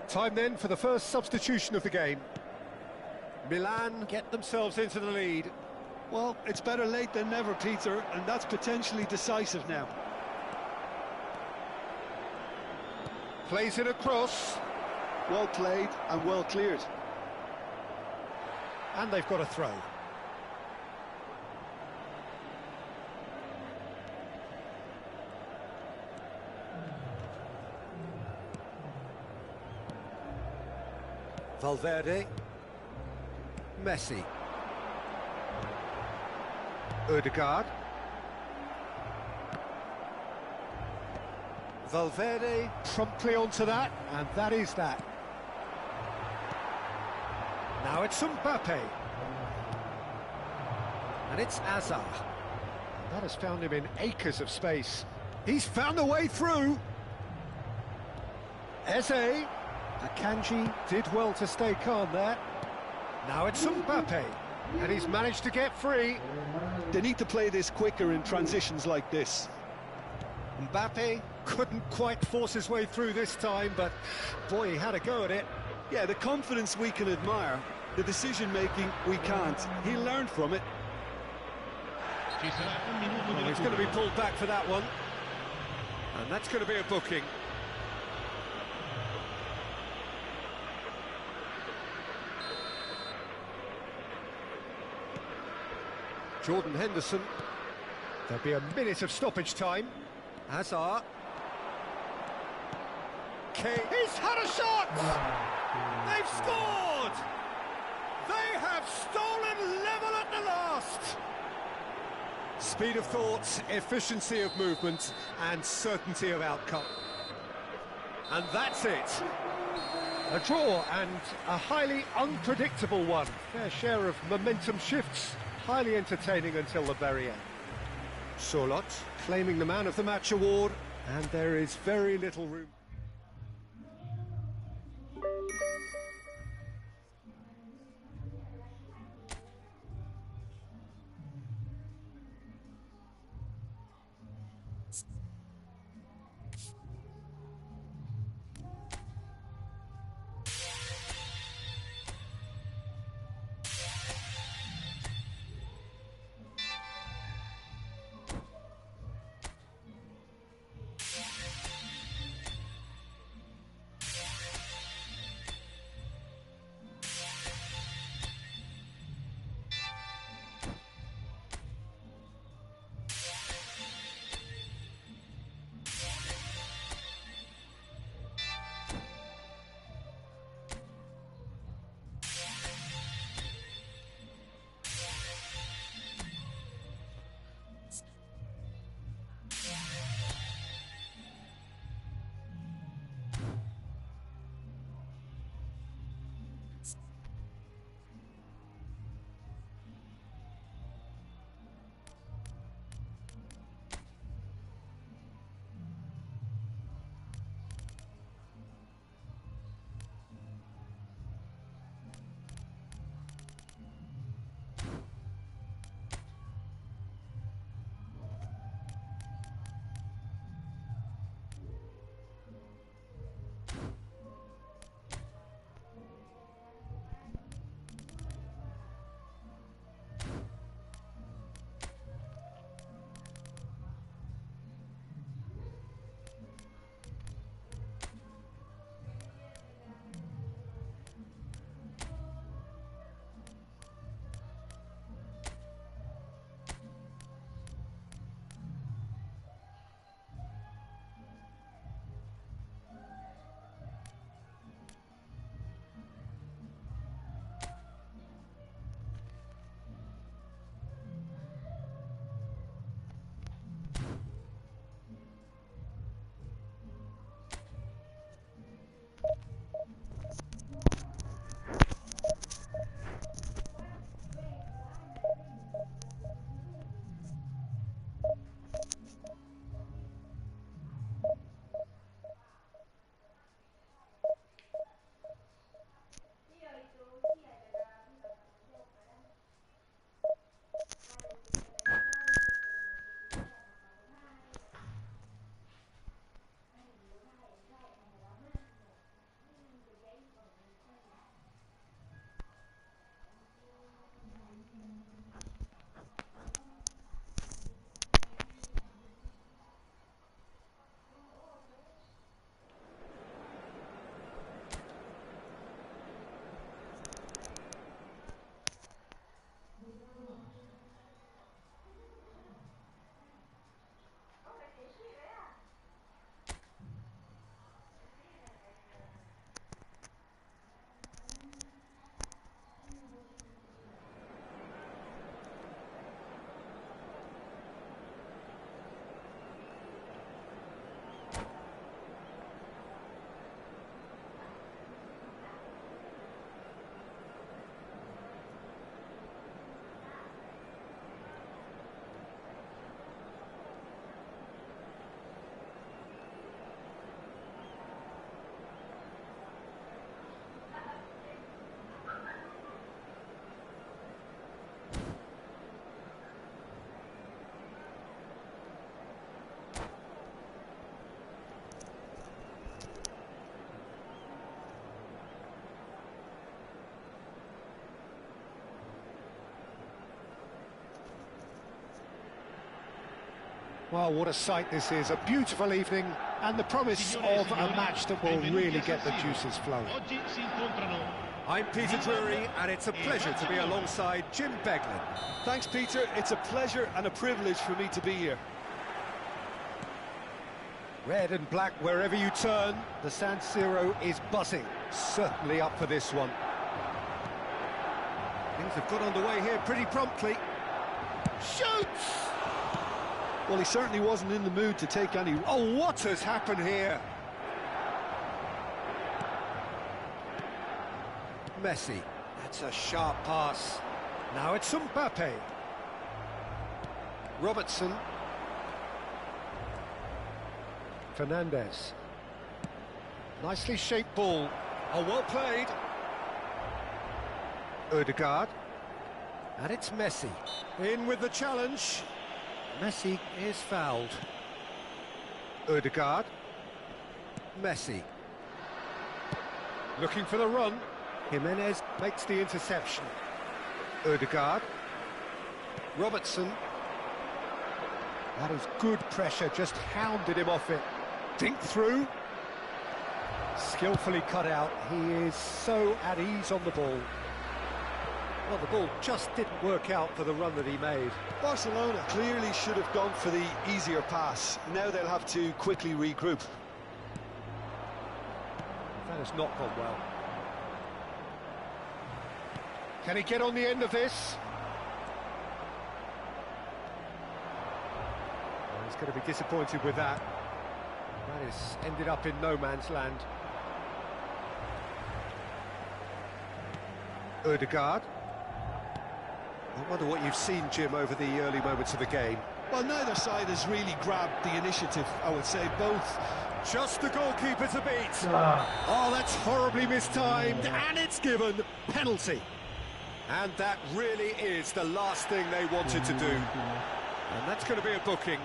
Time then for the first substitution of the game. Milan get themselves into the lead. Well, it's better late than never, Peter, and that's potentially decisive now. Plays it across. Well played and well cleared. And they've got a throw. Valverde. Messi. Ødegaard. Valverde promptly onto that, and that is that. Now it's Mbappe. And it's Hazard. That has found him in acres of space. He's found a way through. Eze. Akanji did well to stay calm there. Now it's Mbappe. And he's managed to get free. They need to play this quicker in transitions like this. Mbappe couldn't quite force his way through this time, but boy, he had a go at it. Yeah, the confidence we can admire, the decision-making we can't. He learned from it. Ci sarà un minuto di Well, he's going to be recupero. pulled back for that one. And that's going to be a booking. Jordan Henderson. There'll be a minute of stoppage time. Hazard. He's had a shot! They've scored! They have stolen level at the last! Speed of thought, efficiency of movement, and certainty of outcome. And that's it. A draw, and a highly unpredictable one. Fair share of momentum shifts. Highly entertaining until the very end. Solot claiming the Man of the Match award, and there is very little room. Well, what a sight this is. A beautiful evening and the promise of a match that will really get the juices flowing. Oggi si incontrano. I'm Peter Drury, and it's a pleasure to be alongside Jim Beglin. Thanks, Peter. It's a pleasure and a privilege for me to be here. Red and black wherever you turn, the San Siro is buzzing. Certainly up for this one. Things have got underway here pretty promptly. Shoots! Well, he certainly wasn't in the mood to take any... Oh, what has happened here? Messi. That's a sharp pass. Now it's Mbappe. Robertson. Fernandez. Nicely shaped ball. Oh, well played. Odegaard. And it's Messi. In with the challenge. Messi is fouled. Odegaard. Messi. Looking for the run. Jimenez makes the interception. Odegaard. Robertson. That is good pressure, just hounded him off it. Dink through. Skillfully cut out. He is so at ease on the ball. Well, the ball just didn't work out for the run that he made. Barcelona clearly should have gone for the easier pass. Now they'll have to quickly regroup. That has not gone well. Can he get on the end of this? Well, he's going to be disappointed with that. That has ended up in no man's land. Odegaard. I wonder what you've seen, Jim, over the early moments of the game. Well, neither side has really grabbed the initiative, I would say. Both. Just the goalkeeper to beat. Oh, that's horribly mistimed, and it's given penalty. And that really is the last thing they wanted to do. And that's going to be a booking.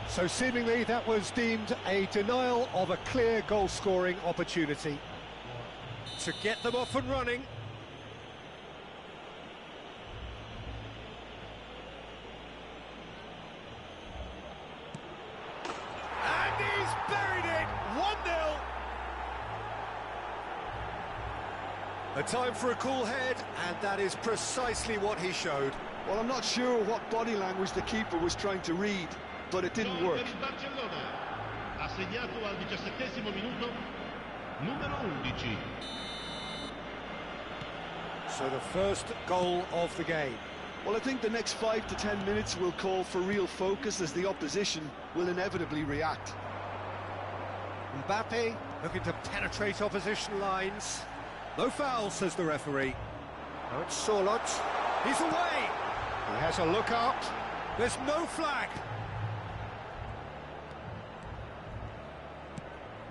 So seemingly that was deemed a denial of a clear goal-scoring opportunity. To get them off and running. And he's buried it! 1-0. A time for a cool head, and that is precisely what he showed. Well, I'm not sure what body language the keeper was trying to read, but it didn't work. Barcellona ha segnato al 17° minuto numero 11. So the first goal of the game. Well, I think the next 5 to 10 minutes will call for real focus as the opposition will inevitably react. Mbappe looking to penetrate opposition lines. No foul, says the referee. Now it's Sorlot. He's away. He has a look up. There's no flag.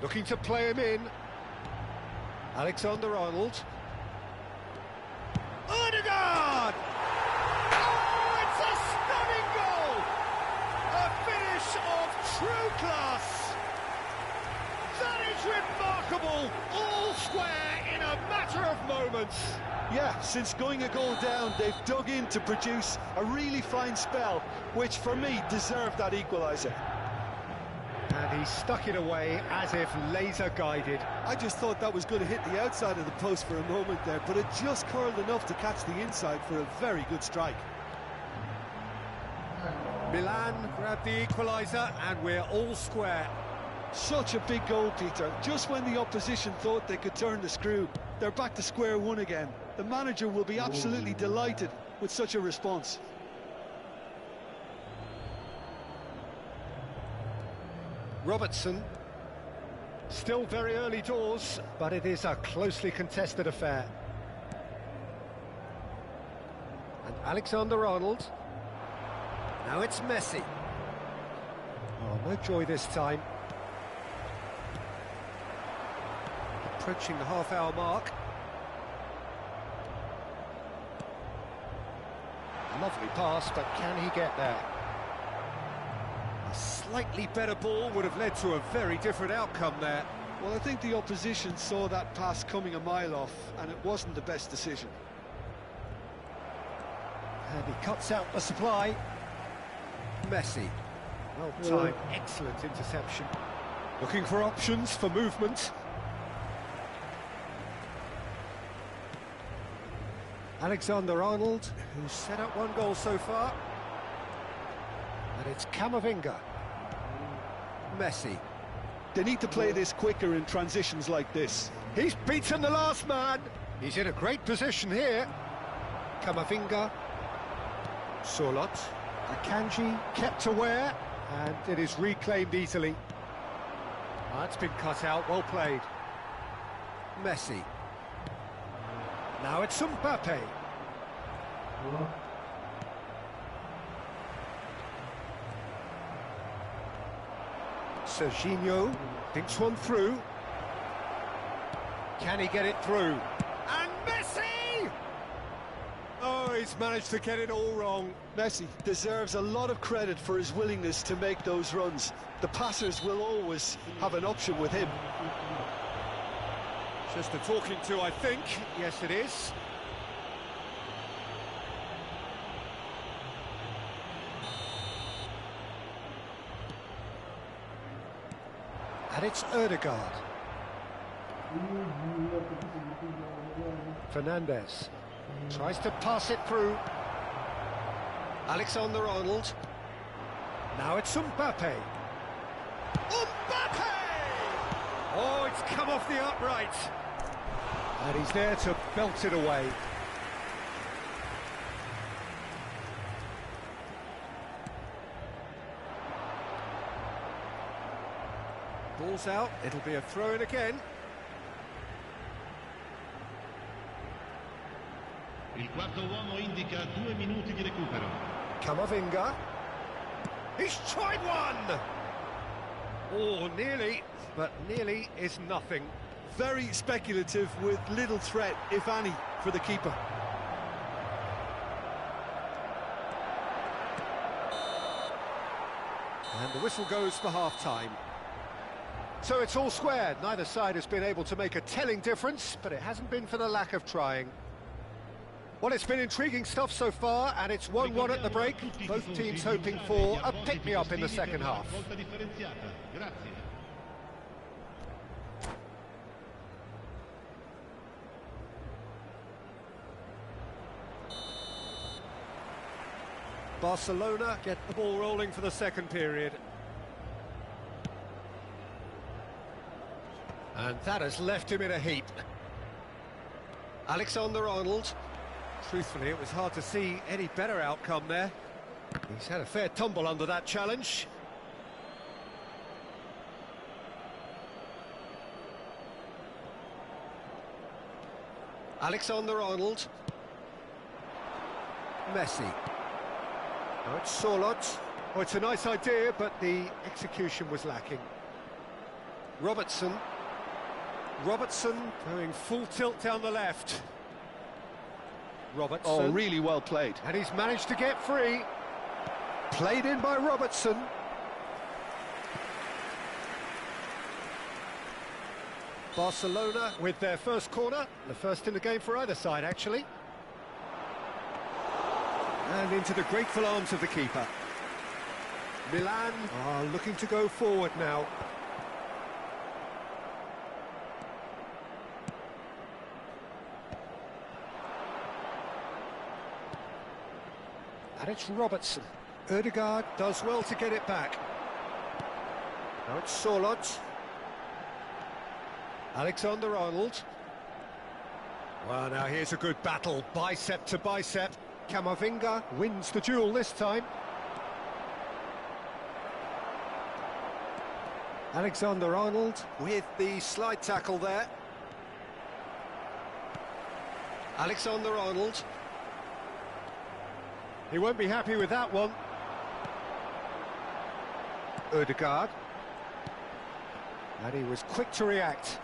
Looking to play him in. Alexander-Arnold. Odegaard! Oh, it's a stunning goal! A finish of true class! That is remarkable! All square in a matter of moments. Yeah, since going a goal down, they've dug in to produce a really fine spell, which for me deserved that equaliser. And he stuck it away as if laser guided. I just thought that was going to hit the outside of the post for a moment there, but it just curled enough to catch the inside for a very good strike. Milan grabbed the equaliser and we're all square. Such a big goal, Peter. Just when the opposition thought they could turn the screw, they're back to square one again. The manager will be absolutely delighted with such a response. Robertson. Still very early doors, but it is a closely contested affair. And Alexander-Arnold. Now it's Messi. Oh, no joy this time. Approaching the half-hour mark. Lovely pass, but can he get there? A slightly better ball would have led to a very different outcome there. Well, I think the opposition saw that pass coming a mile off, and it wasn't the best decision. And he cuts out the supply. Messi. Well timed, excellent interception. Looking for options for movement. Alexander-Arnold, who's set up one goal so far. And it's Camavinga. Messi. They need to play this quicker in transitions like this. He's beaten the last man. He's in a great position here. Camavinga. Sorlot. Akanji kept aware, and it is reclaimed easily. That's been cut out, well played. Messi. Now it's Mbappe. Serginho thinks one through. Can he get it through? And Messi! Oh, he's managed to get it all wrong. Messi deserves a lot of credit for his willingness to make those runs. The passers will always have an option with him. Just a talking to, I think. Yes, it is. And it's Ødegaard. Fernandes tries to pass it through. Alexander-Arnold. Now it's Mbappe. Mbappe! Oh, it's come off the upright. And he's there to belt it away. Ball's out, it'll be a throw-in again. Il quarto uomo indica 2 minuti di recupero. Camavinga. He's tried one! Oh, nearly, but nearly is nothing. Very speculative with little threat, if any, for the keeper. And the whistle goes for half-time. So it's all square. Neither side has been able to make a telling difference, but it hasn't been for the lack of trying. Well, it's been intriguing stuff so far, and it's 1-1 at the break. Both teams hoping for a pick-me-up in the second half. Barcelona get the ball rolling for the second period. And that has left him in a heap. Alexander-Arnold. Truthfully, it was hard to see any better outcome there. He's had a fair tumble under that challenge. Alexander-Arnold. Messi. Oh, it's Sorlot. Oh, it's a nice idea, but the execution was lacking. Robertson. Robertson going full tilt down the left. Robertson. Oh, really well played. And he's managed to get free. Played in by Robertson. Barcelona with their first corner. The first in the game for either side, actually. And into the grateful arms of the keeper. Milan are looking to go forward now. And it's Robertson. Ødegaard does well to get it back. Now it's Sorlot. Alexander-Arnold. Well, now here's a good battle, bicep to bicep. Camavinga wins the duel this time. Alexander-Arnold with the slide tackle there. Alexander-Arnold. He won't be happy with that one. Ødegaard. And he was quick to react.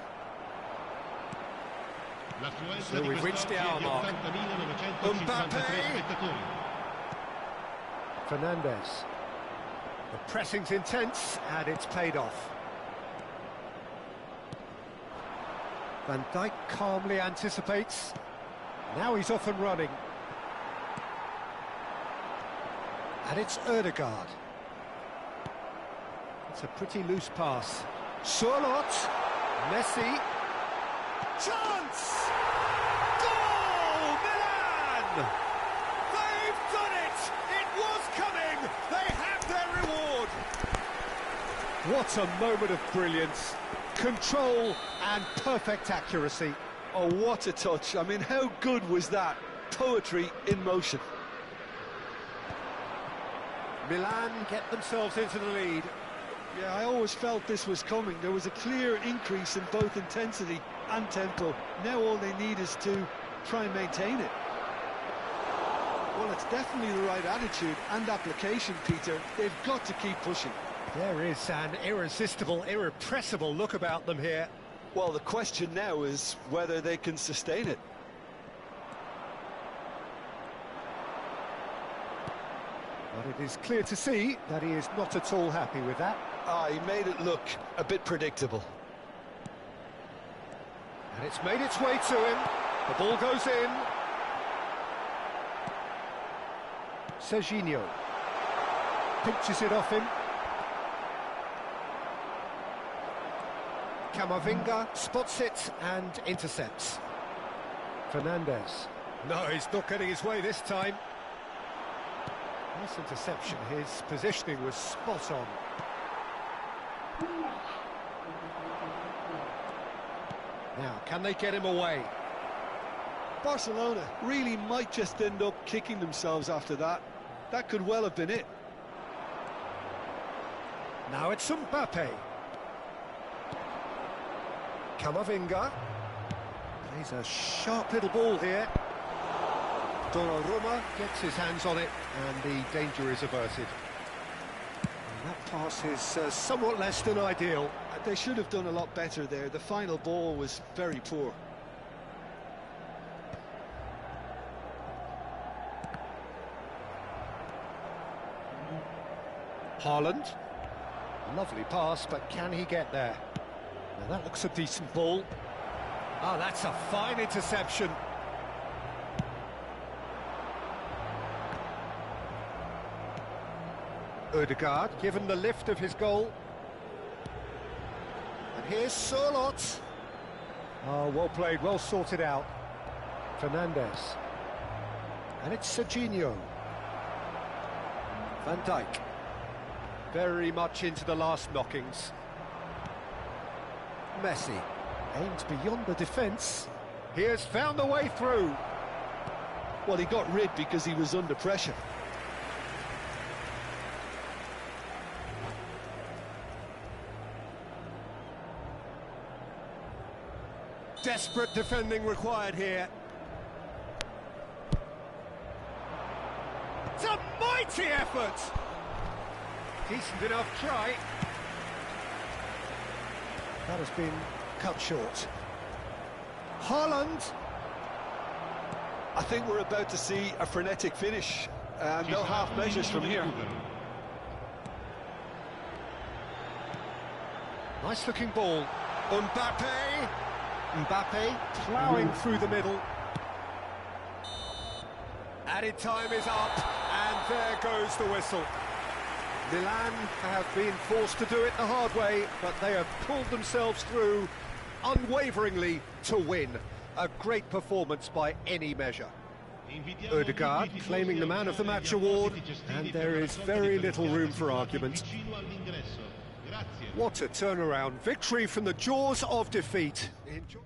So we've reached the hour mark. Mbappe! Fernandes. The pressing's intense, and it's paid off. Van Dijk calmly anticipates. Now he's off and running. And it's Ødegaard. It's a pretty loose pass. Surlot, Messi, chance! Goal, Milan! They've done it! It was coming! They have their reward! What a moment of brilliance. Control and perfect accuracy. Oh, what a touch. I mean, how good was that? Poetry in motion. Milan get themselves into the lead. Yeah, I always felt this was coming. There was a clear increase in both intensity and tempo. Now all they need is to try and maintain it. Well, it's definitely the right attitude and application, Peter. They've got to keep pushing. There is an irresistible, irrepressible look about them here. Well, the question now is whether they can sustain it. But it is clear to see that he is not at all happy with that. He made it look a bit predictable. And it's made its way to him. The ball goes in. Serginho pinches it off him. Camavinga spots it and intercepts. Fernandez. No, he's not getting his way this time. Nice interception. His positioning was spot on. Now, can they get him away? Barcelona really might just end up kicking themselves after that. That could well have been it. Now it's Mbappe. Camavinga. Plays a sharp little ball here. Donnarumma gets his hands on it and the danger is averted. And that pass is somewhat less than ideal. They should have done a lot better there. The final ball was very poor. Haaland. Lovely pass, but can he get there? Now that looks a decent ball. Ah, that's a fine interception. Ødegaard, given the lift of his goal. And here's Surlot. Oh, well played, well sorted out. Fernandez. And it's Serginho. Van Dijk. Very much into the last knockings. Messi aims beyond the defence. He has found a way through. Well, he got rid because he was under pressure. Desperate defending required here. It's a mighty effort! Decent enough try. That has been cut short. Haaland. I think we're about to see a frenetic finish. No half measures from here. Nice looking ball. Mbappe. Mbappe ploughing through the middle. Added time is up, and there goes the whistle. Milan have been forced to do it the hard way, but they have pulled themselves through unwaveringly to win. A great performance by any measure. Ødegaard claiming the Man of the Match award, and there is very little room for argument. What a turnaround. Victory from the jaws of defeat. Enjoy.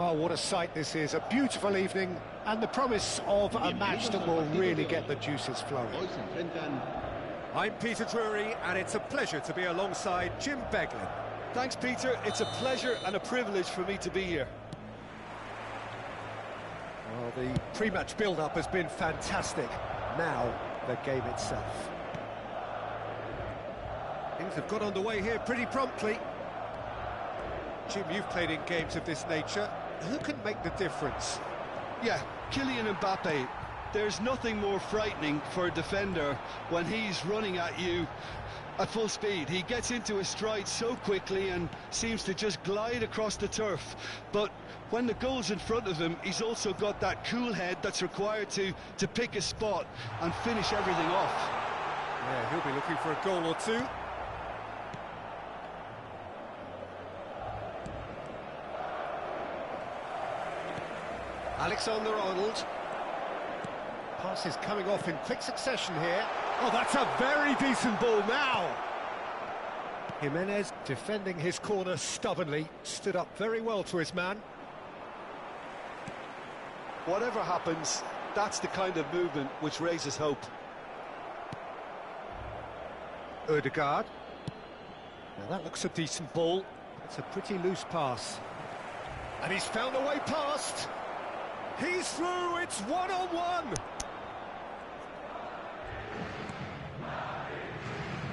Oh, what a sight this is. A beautiful evening and the promise of a match that will really get the juices flowing. I'm Peter Drury, and it's a pleasure to be alongside Jim Beglin. Thanks, Peter. It's a pleasure and a privilege for me to be here. Well, the pre-match build-up has been fantastic. Now, the game itself. Things have got underway here pretty promptly. Jim, you've played in games of this nature. Who can make the difference? Yeah, Kylian Mbappe. There's nothing more frightening for a defender when he's running at you at full speed. He gets into a stride so quickly and seems to just glide across the turf. But when the goal's in front of him, he's also got that cool head that's required to pick a spot and finish everything off. Yeah, he'll be looking for a goal or two. Alexander-Arnold. Pass is coming off in quick succession here. Oh, that's a very decent ball now. Jimenez defending his corner stubbornly, stood up very well to his man. Whatever happens, that's the kind of movement which raises hope. Odegaard. Now that looks a decent ball. It's a pretty loose pass. And he's found a way past. He's through, it's one-on-one.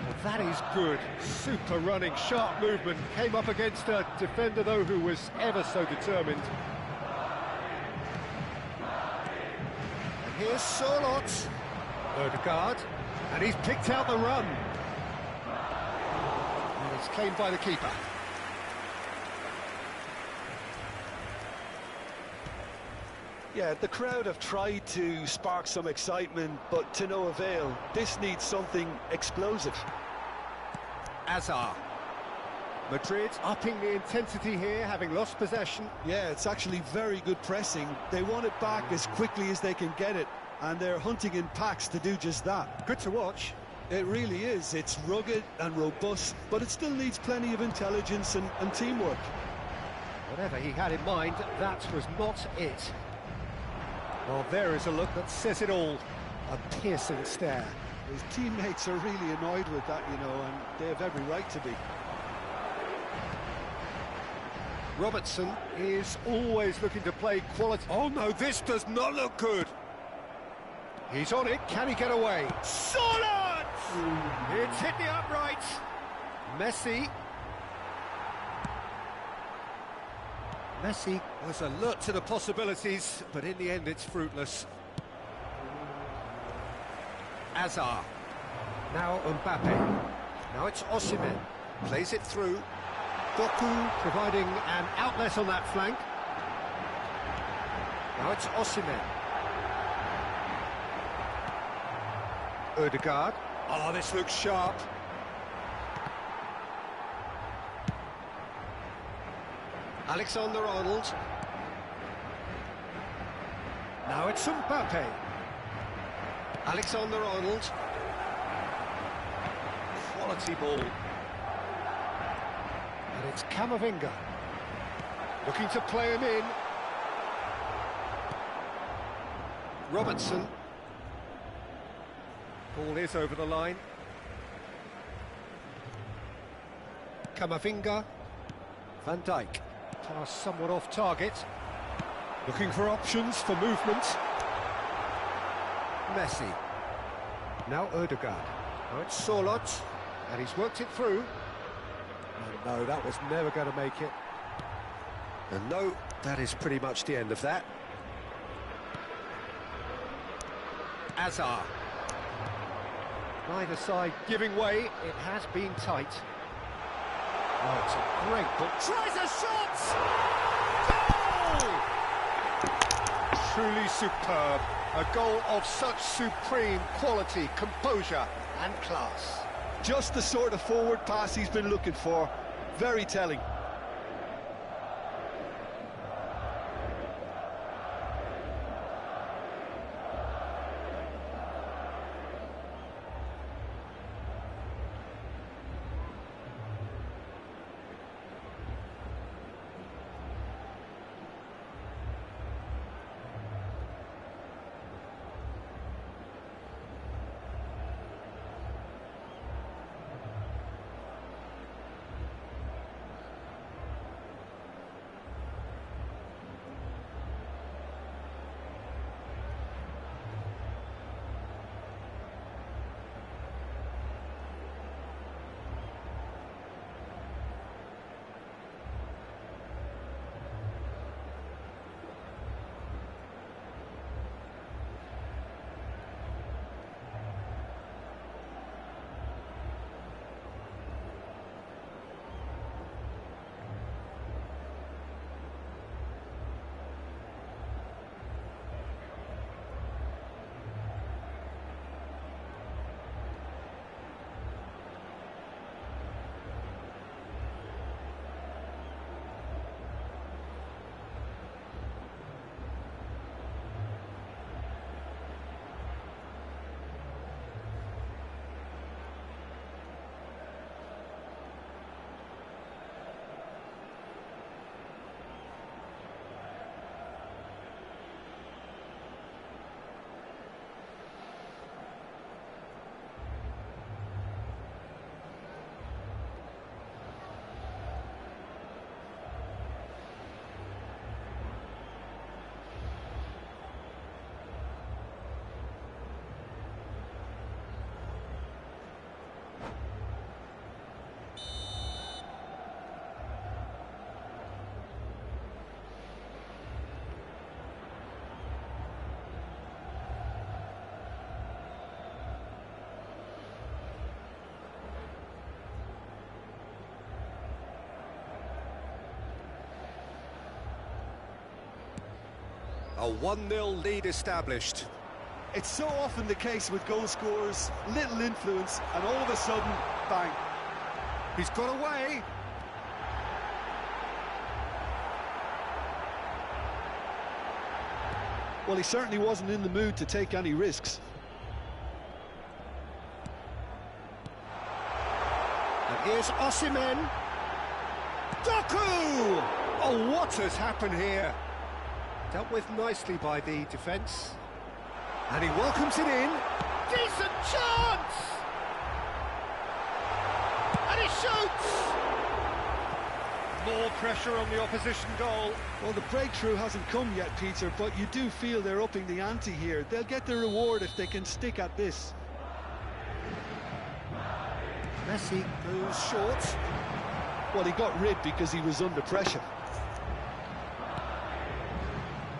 Well, that is good. Super running, sharp movement. Came up against a defender, though, who was ever so determined. And here's Sorloth. Odegaard. And he's picked out the run. And it's claimed by the keeper. Yeah, the crowd have tried to spark some excitement, but to no avail. This needs something explosive. Azar. Madrid upping the intensity here, having lost possession. Yeah, it's actually very good pressing. They want it back as quickly as they can get it, and they're hunting in packs to do just that. Good to watch. It really is. It's rugged and robust, but it still needs plenty of intelligence and teamwork. Whatever he had in mind, that was not it. Well, there is a look that says it all. A piercing stare. His teammates are really annoyed with that, you know, and they have every right to be. Robertson is always looking to play quality. Oh no, this does not look good. He's on it. Can he get away? Solid! It's hit the upright. Messi. Messi was alert to the possibilities, but in the end it's fruitless. Azar. Now Mbappe. Now it's Osimhen. Plays it through. Doku providing an outlet on that flank. Now it's Osimhen. Odegaard. Oh, this looks sharp. Alexander-Arnold. Now it's Mbappe. Alexander-Arnold. Quality ball. And it's Camavinga. Looking to play him in. Robertson. Ball is over the line. Camavinga. Van Dijk. Pass somewhat off target. Looking for options for movement. Messi. Now Odegaard. Now it's Sorloth. And he's worked it through. And no, that was never going to make it. And no, that is pretty much the end of that. Azar. Neither side giving way. It has been tight. Oh, it's a great ball. Tries a shot! Goal! Truly superb. A goal of such supreme quality, composure and class. Just the sort of forward pass he's been looking for. Very telling. A 1-0 lead established. It's so often the case with goal scorers, little influence, and all of a sudden, bang. He's got away. Well, he certainly wasn't in the mood to take any risks. And here's Osimhen. Doku! Oh, what has happened here? Dealt with nicely by the defence. And he welcomes it in. Decent chance! And he shoots! More pressure on the opposition goal. Well, the breakthrough hasn't come yet, Peter, but you do feel they're upping the ante here. They'll get their reward if they can stick at this. Messi goes short. Well, he got rid because he was under pressure.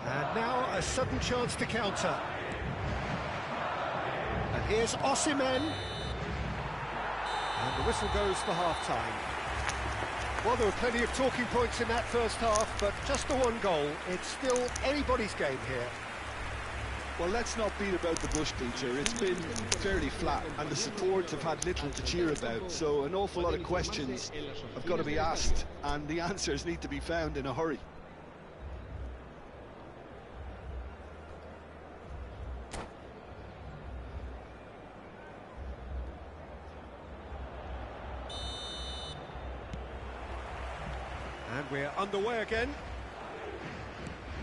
And now a sudden chance to counter. And here's Osimhen. And the whistle goes for half-time. Well, there were plenty of talking points in that first half, but just the one goal. It's still anybody's game here. Well, let's not beat about the bush, Peter. It's been fairly flat, and the support have had little to cheer about, so an awful lot of questions have got to be asked, and the answers need to be found in a hurry. And we're underway again.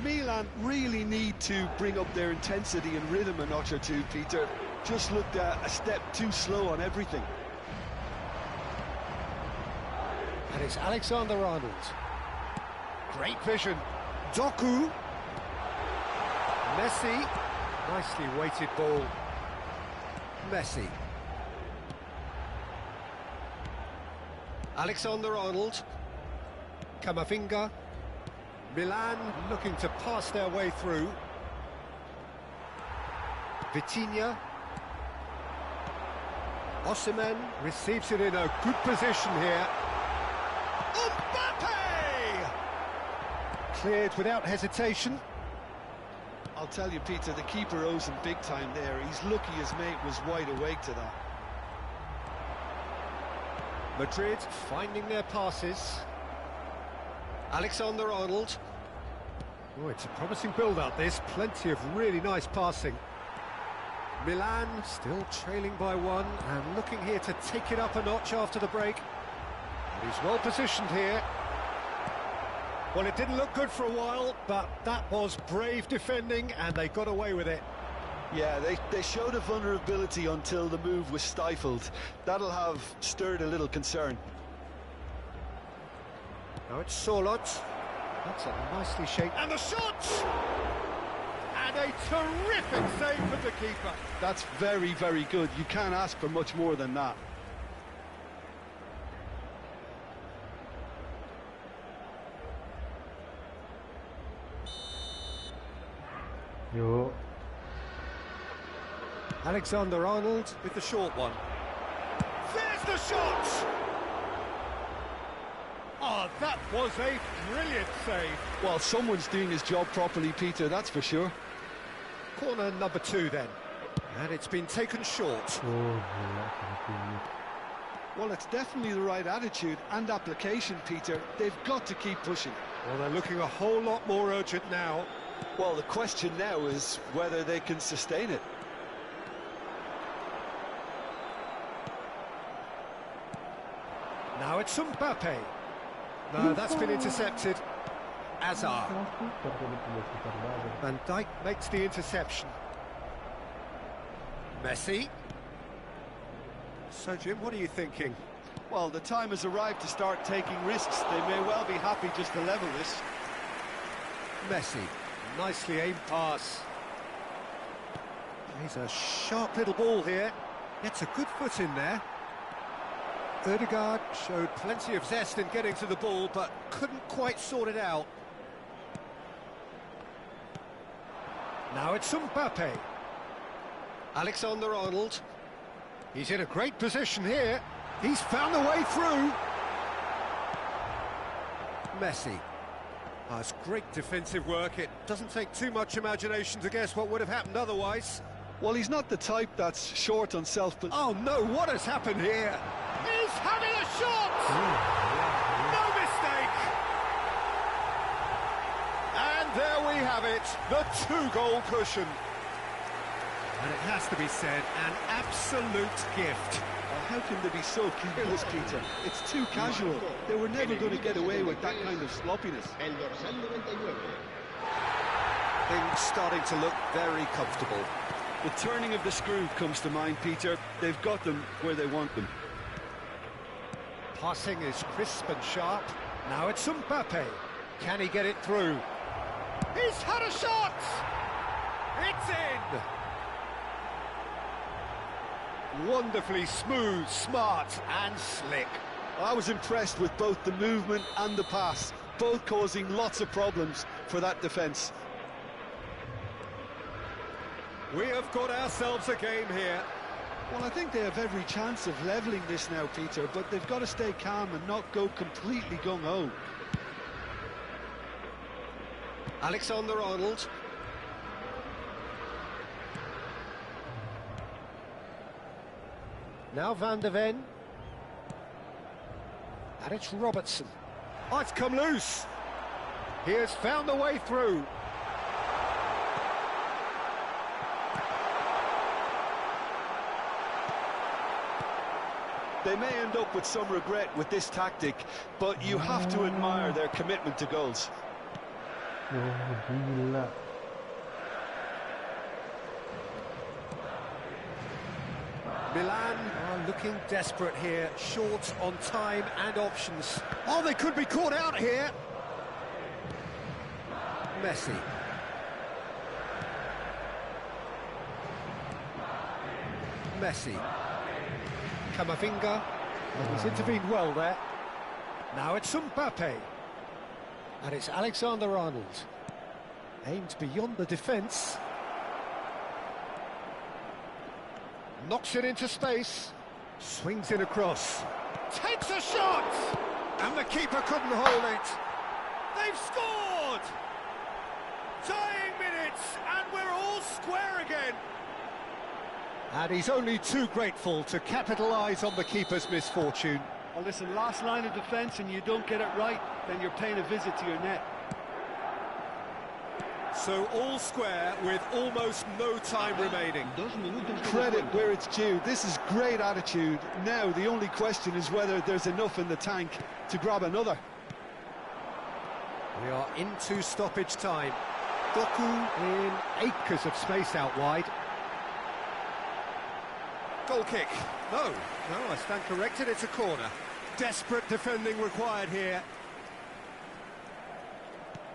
Milan really need to bring up their intensity and rhythm a notch or two, Peter. Just looked a step too slow on everything. And it's Alexander-Arnold. Great vision. Doku. Messi. Nicely weighted ball. Messi. Alexander-Arnold. Camavinga. Milan looking to pass their way through. Vitinha. Osimhen receives it in a good position here. Mbappe! Cleared without hesitation. I'll tell you, Peter, the keeper owes him big time there. He's lucky his mate was wide awake to that. Madrid finding their passes. Alexander-Arnold. Oh, it's a promising build-up, this. Plenty of really nice passing. Milan still trailing by one and looking here to take it up a notch after the break. And he's well positioned here. Well, it didn't look good for a while, but that was brave defending and they got away with it. Yeah, they showed a vulnerability until the move was stifled. That'll have stirred a little concern. Now it's Sorloth. That's a nicely shaped... And the shot! And a terrific save from the keeper. That's very, very good. You can't ask for much more than that. Yo. Alexander-Arnold with the short one. There's the shot! Oh, that was a brilliant save. Well, someone's doing his job properly, Peter, that's for sure. Corner number 2 then. And it's been taken short. Oh, yeah. Well, it's definitely the right attitude and application, Peter. They've got to keep pushing. Well, they're looking a whole lot more urgent now. Well, the question now is whether they can sustain it. Now it's Mbappe. No, that's been intercepted. Hazard. Van Dijk makes the interception. Messi. So, Jim, what are you thinking? Well, the time has arrived to start taking risks. They may well be happy just to level this. Messi. Nicely aimed pass. He's a sharp little ball here. Gets a good foot in there. Ødegaard showed plenty of zest in getting to the ball, but couldn't quite sort it out. Now it's Mbappe. Alexander-Arnold. He's in a great position here. He's found a way through. Messi. Oh, it's great defensive work. It doesn't take too much imagination to guess what would have happened otherwise. Well, he's not the type that's short on self, but... Oh no, what has happened here? He's having a shot! No mistake! And there we have it, the 2-goal cushion. And it has to be said, an absolute gift. How can they be so careless, Peter? It's too casual. They were never going to get away with that kind of sloppiness. Things starting to look very comfortable. The turning of the screw comes to mind, Peter. They've got them where they want them. Passing is crisp and sharp. Now it's Mbappe. Can he get it through? He's had a shot! It's in! Wonderfully smooth, smart and slick. I was impressed with both the movement and the pass, both causing lots of problems for that defence. We have got ourselves a game here. Well, I think they have every chance of levelling this now, Peter, but they've got to stay calm and not go completely gung-ho. Alexander-Arnold. Now Van de Ven. And it's Robertson. Oh, it's come loose. He has found the way through. They may end up with some regret with this tactic, but you have to admire their commitment to goals. Gila. Milan are looking desperate here, short on time and options. Oh, they could be caught out here. Messi. Messi. Camavinga. He's intervened well there. Now it's Mbappe. And it's Alexander-Arnold. Aimed beyond the defence. Knocks it into space. Swings it across. Takes a shot! And the keeper couldn't hold it. They've scored! Dying minutes, and we're all square again. And he's only too grateful to capitalise on the keeper's misfortune. Well, listen, last line of defence and you don't get it right, then you're paying a visit to your net. So all square with almost no time remaining. Credit where it's due. This is great attitude. Now the only question is whether there's enough in the tank to grab another. We are into stoppage time. Doku in acres of space out wide. Goal kick. No, I stand corrected, it's a corner. Desperate defending required here.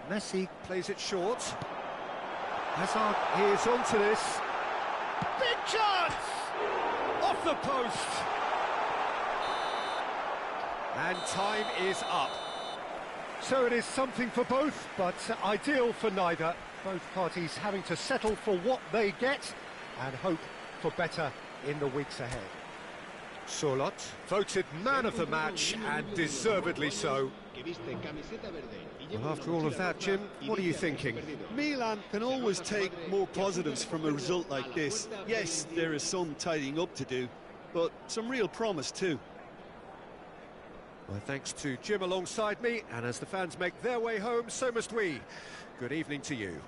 Messi plays it short. Hazard is onto this. Big chance! Off the post! And time is up. So it is something for both, but ideal for neither. Both parties having to settle for what they get and hope for better in the weeks ahead. Sorloth, voted man of the match, and deservedly so. Well, after all of that, Jim, what are you thinking? Milan can always take more positives from a result like this. Yes, there is some tidying up to do, but some real promise too. Well, thanks to Jim alongside me, and as the fans make their way home, so must we. Good evening to you.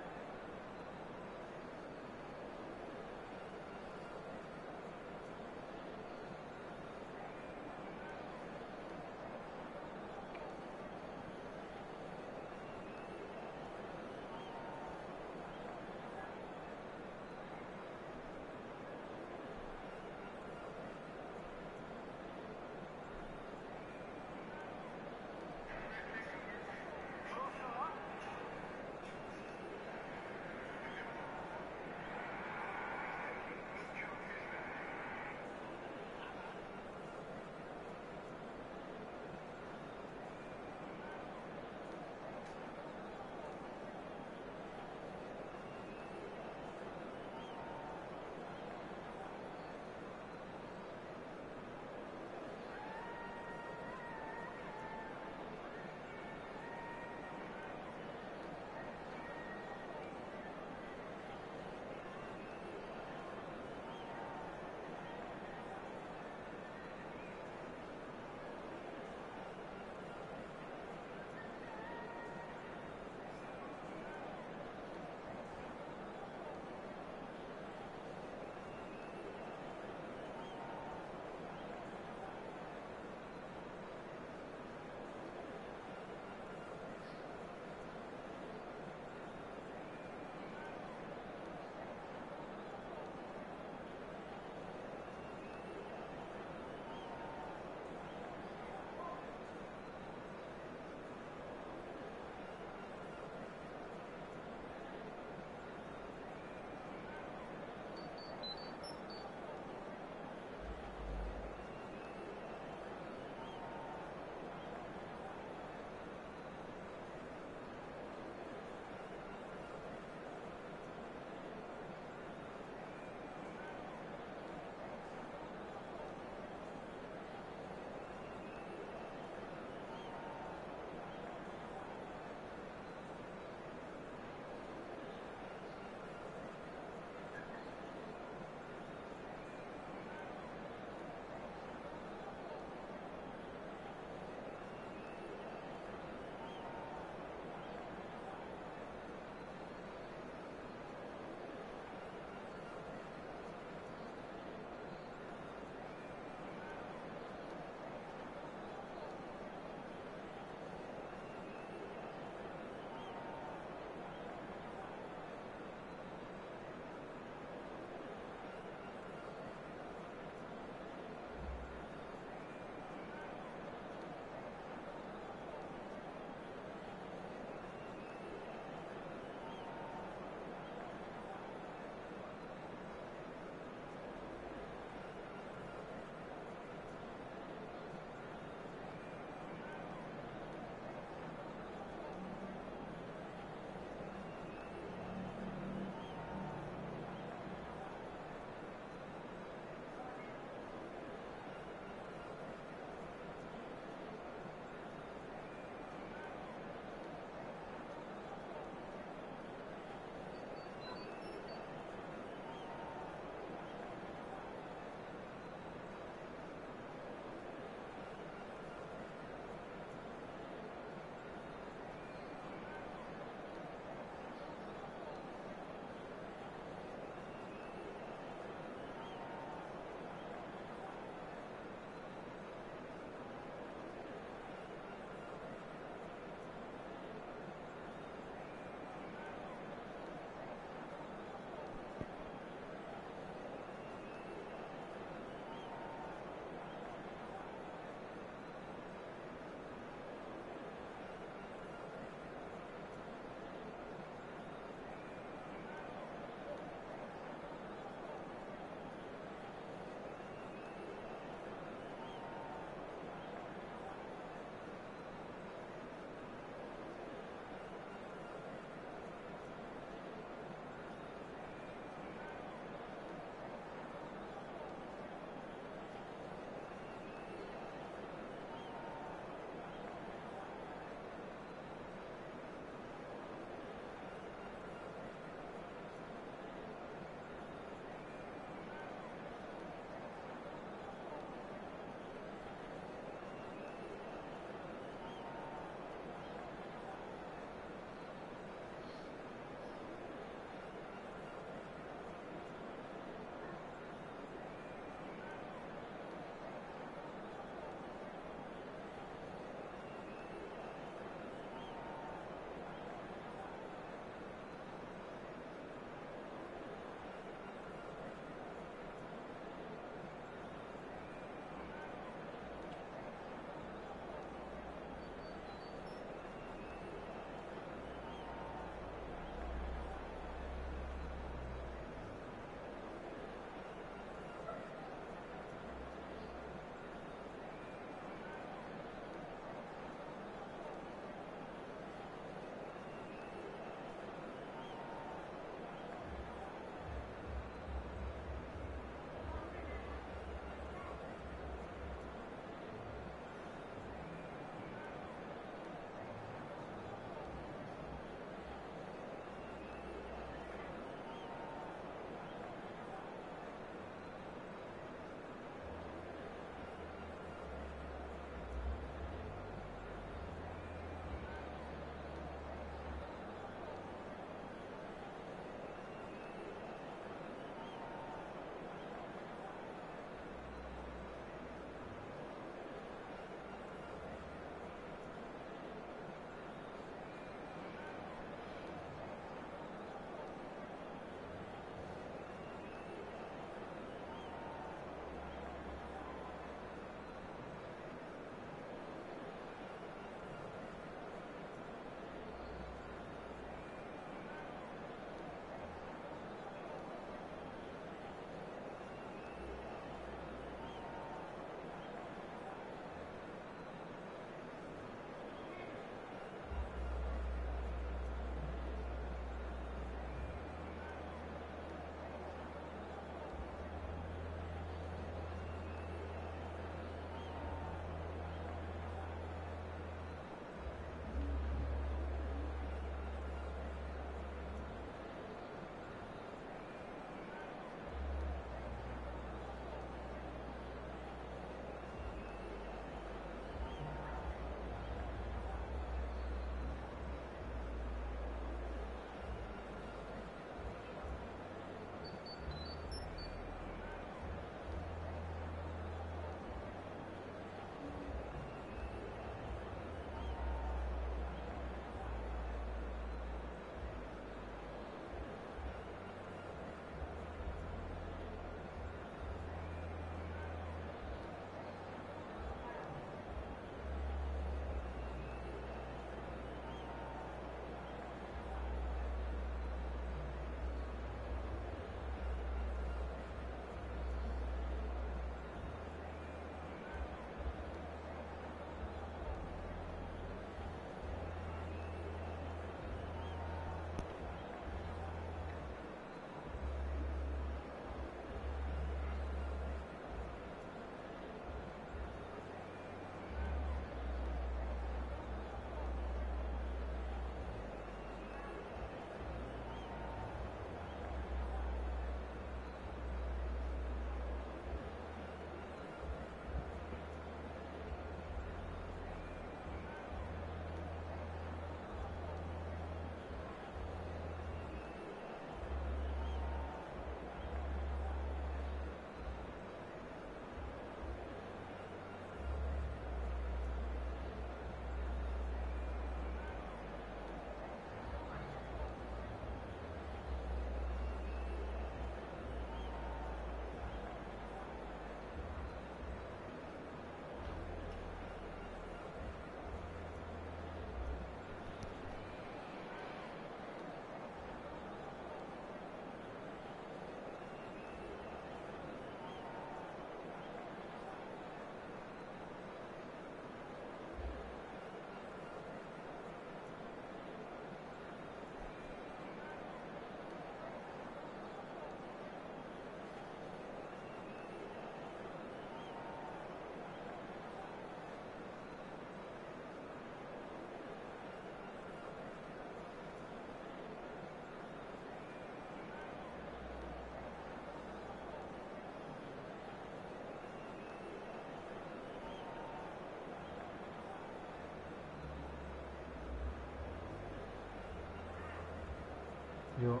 Yuk.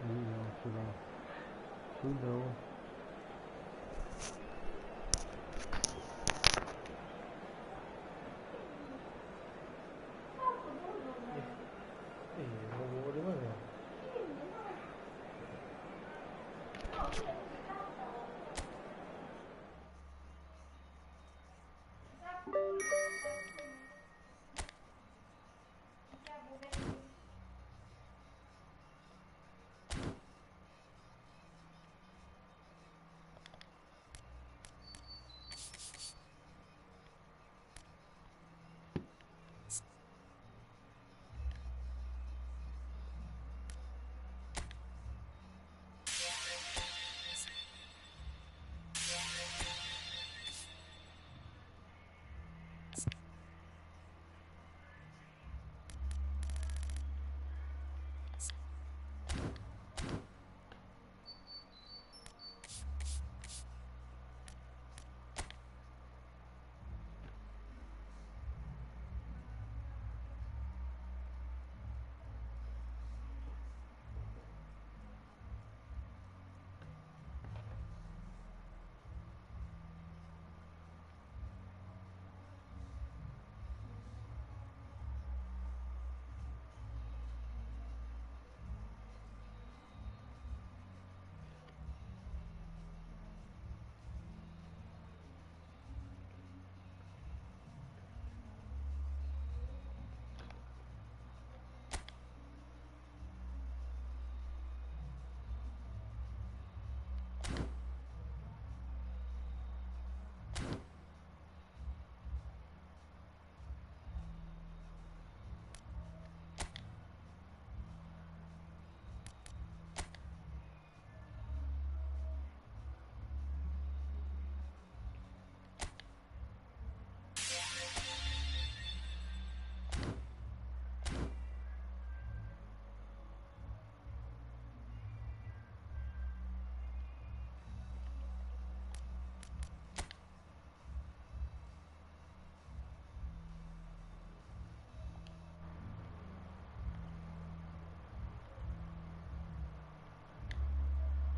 Iya, sudah. Sudah. Mau bawa di mana?